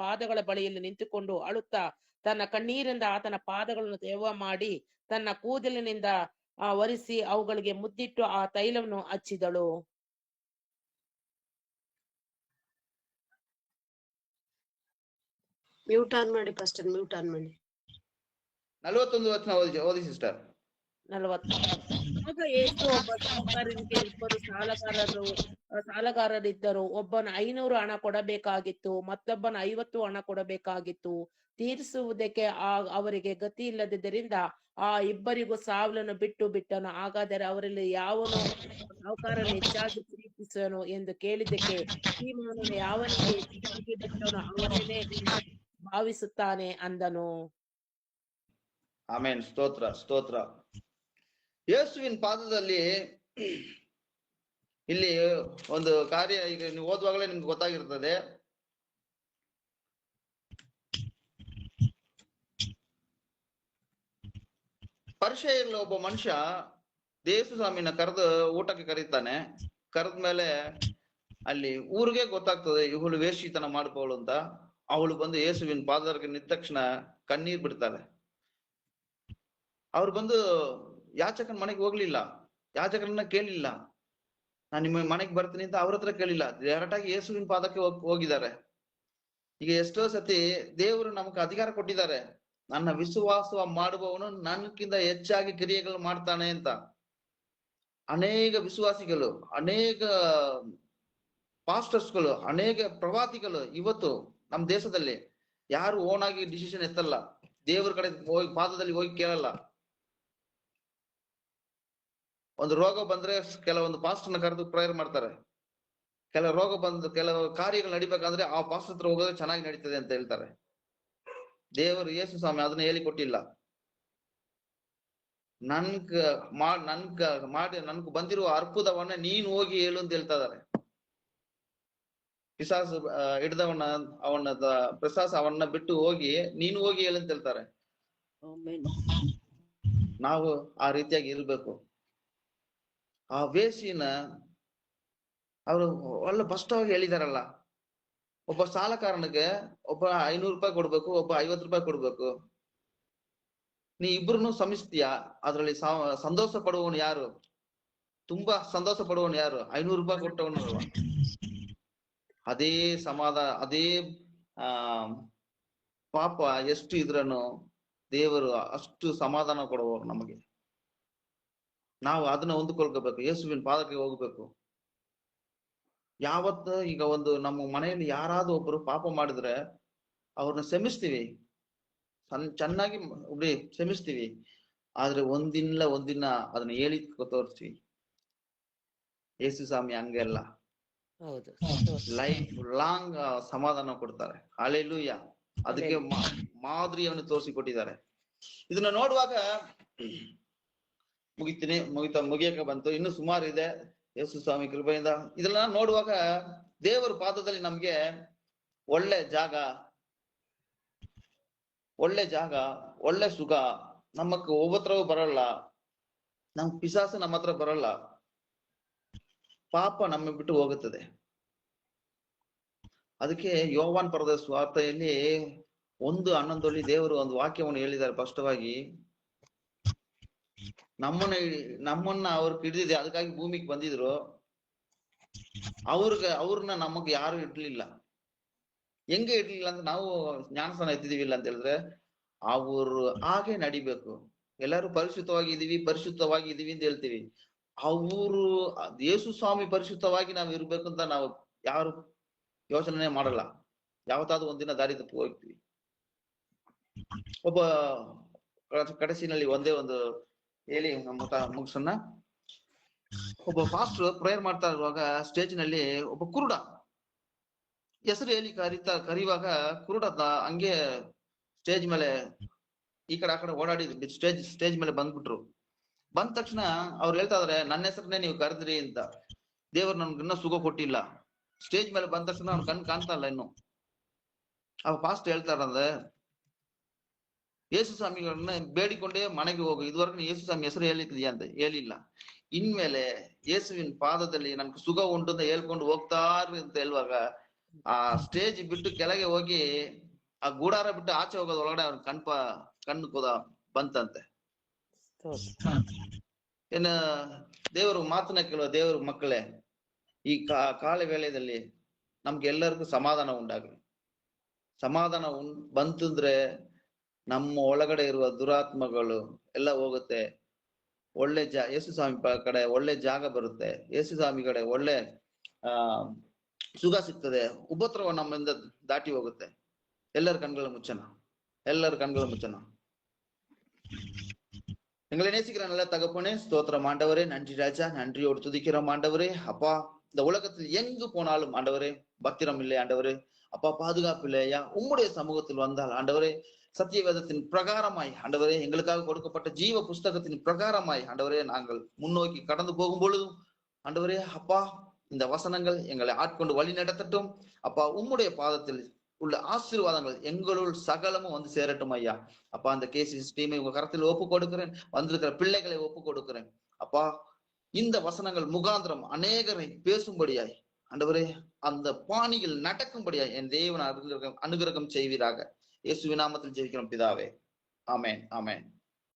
ಪಾದಗಳ ಬಳಿಯಲ್ಲಿ ನಿಂತುಕೊಂಡು ಅಳುತ್ತಾ ತನ್ನ ಕಣ್ಣೀರಿಂದ ಆತನ ಪಾದಗಳನ್ನು ತೇವ ಮಾಡಿ ತನ್ನ ಕೂದಲಿನಿಂದ ಒರೆಸಿ ಅವುಗಳಿಗೆ ಮುದ್ದಿಟ್ಟು ಆ ತೈಲವನ್ನು ಹಚ್ಚಿದಳು. ಮ್ಯೂಟ್ ಆನ್ ಮಾಡಿ ಫಸ್ಟ್, ಮ್ಯೂಟ್ ಆನ್ ಮಾಡಿ. 41 ವಚನ ಓದಿ ಸಿಸ್ಟರ್. 40. ಆಗ ಯೇಸು ಒಬ್ಬ ಸಾಹುಕಾರನಿಗೆ ಇಬ್ಬರು ಸಾಲಗಾರರಿದ್ದರು. ಒಬ್ಬನ 500 ಹಣ ಕೊಡಬೇಕಾಗಿತ್ತು, ಮತ್ತೊಬ್ಬನ 50 ಹಣ ಕೊಡಬೇಕಾಗಿತ್ತು. ತೀರಿಸುವುದಕ್ಕೆ ಅವರಿಗೆ ಗತಿ ಇಲ್ಲದಿದ್ದರಿಂದ ಆ ಇಬ್ಬರಿಗೂ ಸಾಲವನ್ನು ಬಿಟ್ಟನು. ಹಾಗಾದರೆ ಅವರಲ್ಲಿ ಯಾವನು ಸಾಹುಕಾರನು ಹೆಚ್ಚಾಗಿ ಪ್ರೀತಿಸುವನು ಎಂದು ಕೇಳಿದ್ದಕ್ಕೆ ಸೀಮೋನನು, ಯಾವನಿಗೆ ಹೆಚ್ಚಾಗಿ ಬಿಟ್ಟನೋ ಅವನನ್ನೇ ಭಾವಿಸುತ್ತಾನೆ ಅಂದನು. ಆಮೇನ್. ಸ್ತೋತ್ರ ಸ್ತೋತ್ರ. ಯೇಸುವಿನ ಪಾದದಲ್ಲಿ ಇಲ್ಲಿ ಒಂದು ಕಾರ್ಯ, ಈಗ ನೀವು ಓದುವಾಗಲೇ ನಿಮ್ಗೆ ಗೊತ್ತಾಗಿರ್ತದೆ. ಪರಿಸೆಯಲ್ಲಿ ಒಬ್ಬ ಮನುಷ್ಯ ಯೇಸು ಸ್ವಾಮಿನ ಕರೆದು ಊಟಕ್ಕೆ ಕರೀತಾನೆ. ಕರೆದ ಮೇಲೆ ಅಲ್ಲಿ ಊರಿಗೆ ಗೊತ್ತಾಗ್ತದೆ ಇವಳು ವೇಶ್ಯಿತನ ಮಾಡ್ಕೊಳ್ಳು ಅಂತ. ಅವಳು ಬಂದು ಯೇಸುವಿನ ಪಾದಕ್ಕೆ ನಿಂತ ತಕ್ಷಣ ಕಣ್ಣೀರ್ ಬಿಡ್ತಾಳೆ. ಅವ್ರು ಬಂದು ಯಾಚಕನ ಮನೆಗೆ ಹೋಗ್ಲಿಲ್ಲ, ಯಾಚಕರನ್ನ ಕೇಳಿಲ್ಲ, ನಾನು ನಿಮ್ಮ ಮನೆಗೆ ಬರ್ತೀನಿ ಅಂತ ಅವ್ರ ಹತ್ರ ಕೇಳಿಲ್ಲ, ಡೈರೆಕ್ಟ್ ಆಗಿ ಯೇಸುವಿನ ಪಾದಕ್ಕೆ ಹೋಗಿದ್ದಾರೆ. ಈಗ ಎಷ್ಟೋ ಸತಿ ದೇವರು ನಮ್ಗೆ ಅಧಿಕಾರ ಕೊಟ್ಟಿದ್ದಾರೆ, ನನ್ನ ವಿಶ್ವಾಸ ಮಾಡುವವನು ನನ್ಕಿಂತ ಹೆಚ್ಚಾಗಿ ಕ್ರಿಯೆಗಳು ಮಾಡ್ತಾನೆ ಅಂತ. ಅನೇಕ ವಿಶ್ವಾಸಿಗಳು, ಅನೇಕ ಪಾಸ್ಟರ್ಸ್ಗಳು, ಅನೇಕ ಪ್ರವಾದಿಗಳು ಇವತ್ತು ನಮ್ಮ ದೇಶದಲ್ಲಿ ಯಾರು ಓನ್ ಆಗಿ ಡಿಸಿಷನ್ ಎತ್ತಲ್ಲ, ದೇವ್ರ ಕಡೆ ಹೋಗಿ ಪಾದದಲ್ಲಿ ಹೋಗಿ ಕೇಳಲ್ಲ. ಒಂದು ರೋಗ ಬಂದ್ರೆ ಕೆಲವೊಂದು ಪಾಸ್ಟರ್ನ ಕರೆದು ಪ್ರೇಯರ್ ಮಾಡ್ತಾರೆ. ಕೆಲವು ರೋಗ ಕೆಲವು ಕಾರ್ಯಗಳು ನಡಿಬೇಕಂದ್ರೆ ಆ ಪಾಸ್ಟರ್ ಹತ್ರ ಹೋಗೋದು ಚೆನ್ನಾಗಿ ನಡೀತದೆ ಅಂತ ಹೇಳ್ತಾರೆ. ದೇವರು ಯೇಸು ಸ್ವಾಮಿ ಅದನ್ನ ಹೇಳಿಕೊಟ್ಟಿಲ್ಲ. ನನ್ಗ್ ಬಂದಿರುವ ಅರ್ಪುದವನ್ನ ನೀನು ಹೋಗಿ ಹೇಳು ಅಂತ ಹೇಳ್ತಾ ಇದಾರೆ. ಪಿಸಾಸು ಹಿಡ್ದವನ್ನ ಅವನ್ನ ಬಿಟ್ಟು ಹೋಗಿ ನೀನು ಹೋಗಿ ಹೇಳು ಅಂತ ಹೇಳ್ತಾರೆ. ನಾವು ಆ ರೀತಿಯಾಗಿ ಇರ್ಬೇಕು. ಆ ವೇಸಿನ ಅವರು ಒಳ್ಳೆ ಸ್ಪಷ್ಟವಾಗಿ ಹೇಳಿದಾರಲ್ಲ, ಒಬ್ಬ ಸಾಲಕಾರನಿಗೆ ಒಬ್ಬ 500 ರೂಪಾಯಿ ಕೊಡ್ಬೇಕು, ಒಬ್ಬ 50 ರೂಪಾಯಿ ಕೊಡ್ಬೇಕು. ನೀ ಇಬ್ರು ಶ್ರಮಿಸ್ತೀಯ, ಅದ್ರಲ್ಲಿ ಸಂತೋಷ ಪಡುವವನು ಯಾರು? ತುಂಬಾ ಸಂತೋಷ ಪಡುವವನು ಯಾರು? 500 ರೂಪಾಯಿ ಕೊಟ್ಟವನು. ಅದೇ ಅದೇ ಪಾಪ ಎಷ್ಟು ಇದ್ರನು ದೇವರು ಅಷ್ಟು ಸಮಾಧಾನ ಕೊಡುವವರು ನಮಗೆ. ನಾವು ಅದನ್ನ ಹೊಂದ್ಕೊಳ್ಕೋಬೇಕು, ಯೇಸುವಿನ ಪಾದಕ್ಕೆ ಹೋಗ್ಬೇಕು. ಯಾವತ್ತು ಈಗ ಒಂದು ನಮ್ಮ ಮನೆಯಲ್ಲಿ ಯಾರಾದ್ರೂ ಒಬ್ರು ಪಾಪ ಮಾಡಿದ್ರೆ ಅವ್ರನ್ನ ಕ್ಷಮಿಸ್ತೀವಿ, ಚೆನ್ನಾಗಿ ಕ್ಷಮಿಸ್ತೀವಿ. ಆದ್ರೆ ಒಂದಿನ ಅದನ್ನ ಹೇಳಿ ತೋರಿಸ್ತೀವಿ. ಯೇಸು ಸ್ವಾಮಿ ಹಂಗೆಲ್ಲ ಲೈಫ್ ಲಾಂಗ್ ಸಮಾಧಾನ ಕೊಡ್ತಾರೆ. ಹಲ್ಲೆಲೂಯಾ. ಅದಕ್ಕೆ ಮಾದರಿಯನ್ನು ತೋರಿಸಿಕೊಟ್ಟಿದ್ದಾರೆ. ಇದನ್ನ ನೋಡುವಾಗ ಮುಗಿಯಕ್ಕೆ ಬಂತು, ಇನ್ನು ಸುಮಾರು ಇದೆ. ಯೇಸು ಸ್ವಾಮಿ ಕೃಪೆಯಿಂದ ಇದೆಲ್ಲ ನೋಡುವಾಗ ದೇವರ ಪಾದದಲ್ಲಿ ನಮ್ಗೆ ಒಳ್ಳೆ ಜಾಗ, ಒಳ್ಳೆ ಸುಖ. ನಮ್ಮಕ್ಕ ಒಬ್ಬತ್ರವೂ ಬರಲ್ಲ, ನಮ್ ಪಿಸಾಸು ನಮ್ಮ ಹತ್ರ ಬರಲ್ಲ, ಪಾಪ ನಮ್ಮ ಬಿಟ್ಟು ಹೋಗುತ್ತದೆ. ಅದಕ್ಕೆ ಯೋವಾನ್ ಬರೆದ ಸುವಾರ್ತೆಯಲ್ಲಿ 1:11 ದೇವರು ಒಂದು ವಾಕ್ಯವನ್ನು ಹೇಳಿದ್ದಾರೆ ಸ್ಪಷ್ಟವಾಗಿ. ನಮ್ಮನ್ನ ಅವ್ರು ಹಿಡಿದಿದೆ, ಅದಕ್ಕಾಗಿ ಭೂಮಿಗೆ ಬಂದಿದ್ರು. ಅವ್ರನ್ನ ನಮಗ್ ಯಾರು ಇಡ್ಲಿಲ್ಲ. ಹೆಂಗೆ ಇಡ್ಲಿಲ್ಲ ಅಂದ್ರೆ, ನಾವು ಜ್ಞಾನಸ್ನಾನ ಎತ್ತಿದೀವಿಲ್ಲ ಅಂತ ಹೇಳಿದ್ರೆ ಅವರು ಹಾಗೆ ನಡಿಬೇಕು. ಎಲ್ಲರೂ ಪರಿಶುದ್ಧವಾಗಿ ಇದೀವಿ ಅಂತ ಹೇಳ್ತೀವಿ. ಅವರು ಯೇಸು ಸ್ವಾಮಿ ಪರಿಶುದ್ಧವಾಗಿ ನಾವು ಇರ್ಬೇಕು ಅಂತ ನಾವು ಯಾರು ಯೋಚನೆ ಮಾಡಲ್ಲ. ಯಾವತ್ತಾದ್ರೂ ಒಂದಿನ ದಾರಿ ತಪ್ಪು ಹೋಗ್ತೀವಿ. ಒಬ್ಬ ಕಡೆಸಿನಲ್ಲಿ ಒಂದೇ ಒಂದು ಹೇಳಿ ಮುಗಿಸೋಣ. ಒಬ್ಬ ಪಾಸ್ಟರ್ ಪ್ರೇಯರ್ ಮಾಡ್ತಾ ಇರುವಾಗ ಸ್ಟೇಜ್ ನಲ್ಲಿ ಒಬ್ಬ ಕುರುಡ ಹೆಸರು ಹೇಳಿ ಕರೆಯುವಾಗ ಕುರುಡ ಹಂಗೆ ಸ್ಟೇಜ್ ಮೇಲೆ ಈ ಕಡೆ ಆ ಕಡೆ ಓಡಾಡಿ ಸ್ಟೇಜ್ ಮೇಲೆ ಬಂದ್ಬಿಟ್ರು. ಬಂದ ತಕ್ಷಣ ಅವ್ರು ಹೇಳ್ತಾ ಇದಾರೆ, ನನ್ನ ಹೆಸರನ್ನೇ ನೀವು ಕರೆದ್ರಿ ಅಂತ. ದೇವ್ರು ನನ್ಗೆ ಇನ್ನೂ ಸುಖ ಕೊಟ್ಟಿಲ್ಲ. ಸ್ಟೇಜ್ ಮೇಲೆ ಬಂದ ತಕ್ಷಣ ಅವ್ನ ಕಣ್ ಕಾಣ್ತಾ ಇಲ್ಲ ಇನ್ನು. ಅವ ಪಾಸ್ಟರ್ ಹೇಳ್ತಾರಂದ್ರೆ, ಯೇಸು ಸ್ವಾಮಿಗಳನ್ನ ಬೇಡಿಕೊಂಡೇ ಮನೆಗೆ ಹೋಗು, ಇದುವರೆಗೂ ಯೇಸು ಸ್ವಾಮಿ ಹೆಸರು ಹೇಳಿದ್ಯಾ ಅಂತ ಹೇಳಿಲ್ಲ. ಇನ್ಮೇಲೆ ಯೇಸುವಿನ ಪಾದದಲ್ಲಿ ನನ್ಗೆ ಸುಖ ಉಂಟು ಅಂತ ಹೇಳ್ಕೊಂಡು ಹೋಗ್ತಾ ಅಂತ ಹೇಳುವಾಗ ಆ ಸ್ಟೇಜ್ ಬಿಟ್ಟು ಕೆಳಗೆ ಹೋಗಿ ಆ ಗೂಡಾರ ಬಿಟ್ಟು ಆಚೆ ಹೋಗೋದ್ ಒಳಗಡೆ ಅವ್ನ ಕಣ್ಣು ಬಂತಂತೆ. ಏನ ದೇವರು ಮಾತನ್ನ ಕೇಳುವ ದೇವ್ರ ಮಕ್ಕಳೇ, ಈ ಕಾಲ ವೇಳೆಯಲ್ಲಿ ನಮ್ಗೆ ಎಲ್ಲರಿಗೂ ಸಮಾಧಾನ ಉಂಟಾಗ್ಲಿ. ಸಮಾಧಾನ ಬಂತಂದ್ರೆ ನಮ್ಮ ಒಳಗಡೆ ಇರುವ ದುರಾತ್ಮಗಳು ಎಲ್ಲ ಹೋಗುತ್ತೆ. ಒಳ್ಳೆ ಯೇಸು ಸ್ವಾಮಿ ಕಡೆ ಒಳ್ಳೆ ಜಾಗ ಬರುತ್ತೆ. ಯೇಸು ಸ್ವಾಮಿ ಕಡೆ ಒಳ್ಳೆ ಸುಖ ಸಿಗ್ತದೆ. ಉಪದ್ರವ ನಮ್ಮಿಂದ ದಾಟಿ ಹೋಗುತ್ತೆ. ಎಲ್ಲರ ಕಣ್ಗಳ ಮುಚ್ಚನ, ಎಲ್ಲರ கண்களை முச்சனா. எங்களை நேசிக்கிற நல்ல தகப்பனே, ஸ்தோத்திரம் ஆண்டவரே. நன்றி ராஜா, நன்றியோடு துதிக்கிறோம் ஆண்டவரே. அப்பா, இந்த உலகத்தில் எங்கு போனாலும் ஆண்டவரே பத்திரம் இல்லை ஆண்டவரே. அப்பா, பாதுகாப்பு இல்லையா? உம்முடைய சமூகத்தில் வந்தால் ஆண்டவரே, சத்தியவேதத்தின் பிரகாரமாய் ஆண்டவரே, எங்களுக்காக கொடுக்கப்பட்ட ஜீவ புஸ்தகத்தின் பிரகாரமாய் ஆண்டவரே, நாங்கள் முன்னோக்கி கடந்து போகும் பொழுதும் ஆண்டவரே அப்பா, இந்த வசனங்கள் எங்களை ஆட்கொண்டு வழி நடத்தட்டும். அப்பா, உம்முடைய பாதத்தில் உள்ள ஆசீர்வாதங்கள் எங்களுள் சகலமும் வந்து சேரட்டும் ஐயா. அப்பா, அந்த கேசிஸ் டீமை உங்க கரத்தில் ஒப்பு கொடுக்கிறேன். வந்திருக்கிற பிள்ளைகளை ஒப்பு கொடுக்கிறேன். அப்பா, இந்த வசனங்கள் முகாந்திரம் அநேகரை பேசும்படியாய் ஆண்டவரே, அந்த பாணியில் நடக்கும்படியாய் என் தேவன் அனுகிரகம் செய்வீராக. இயேசுவின் நாமத்தில் ஜெபிக்கிறோம் பிதாவே. ஆமென், ஆமென்.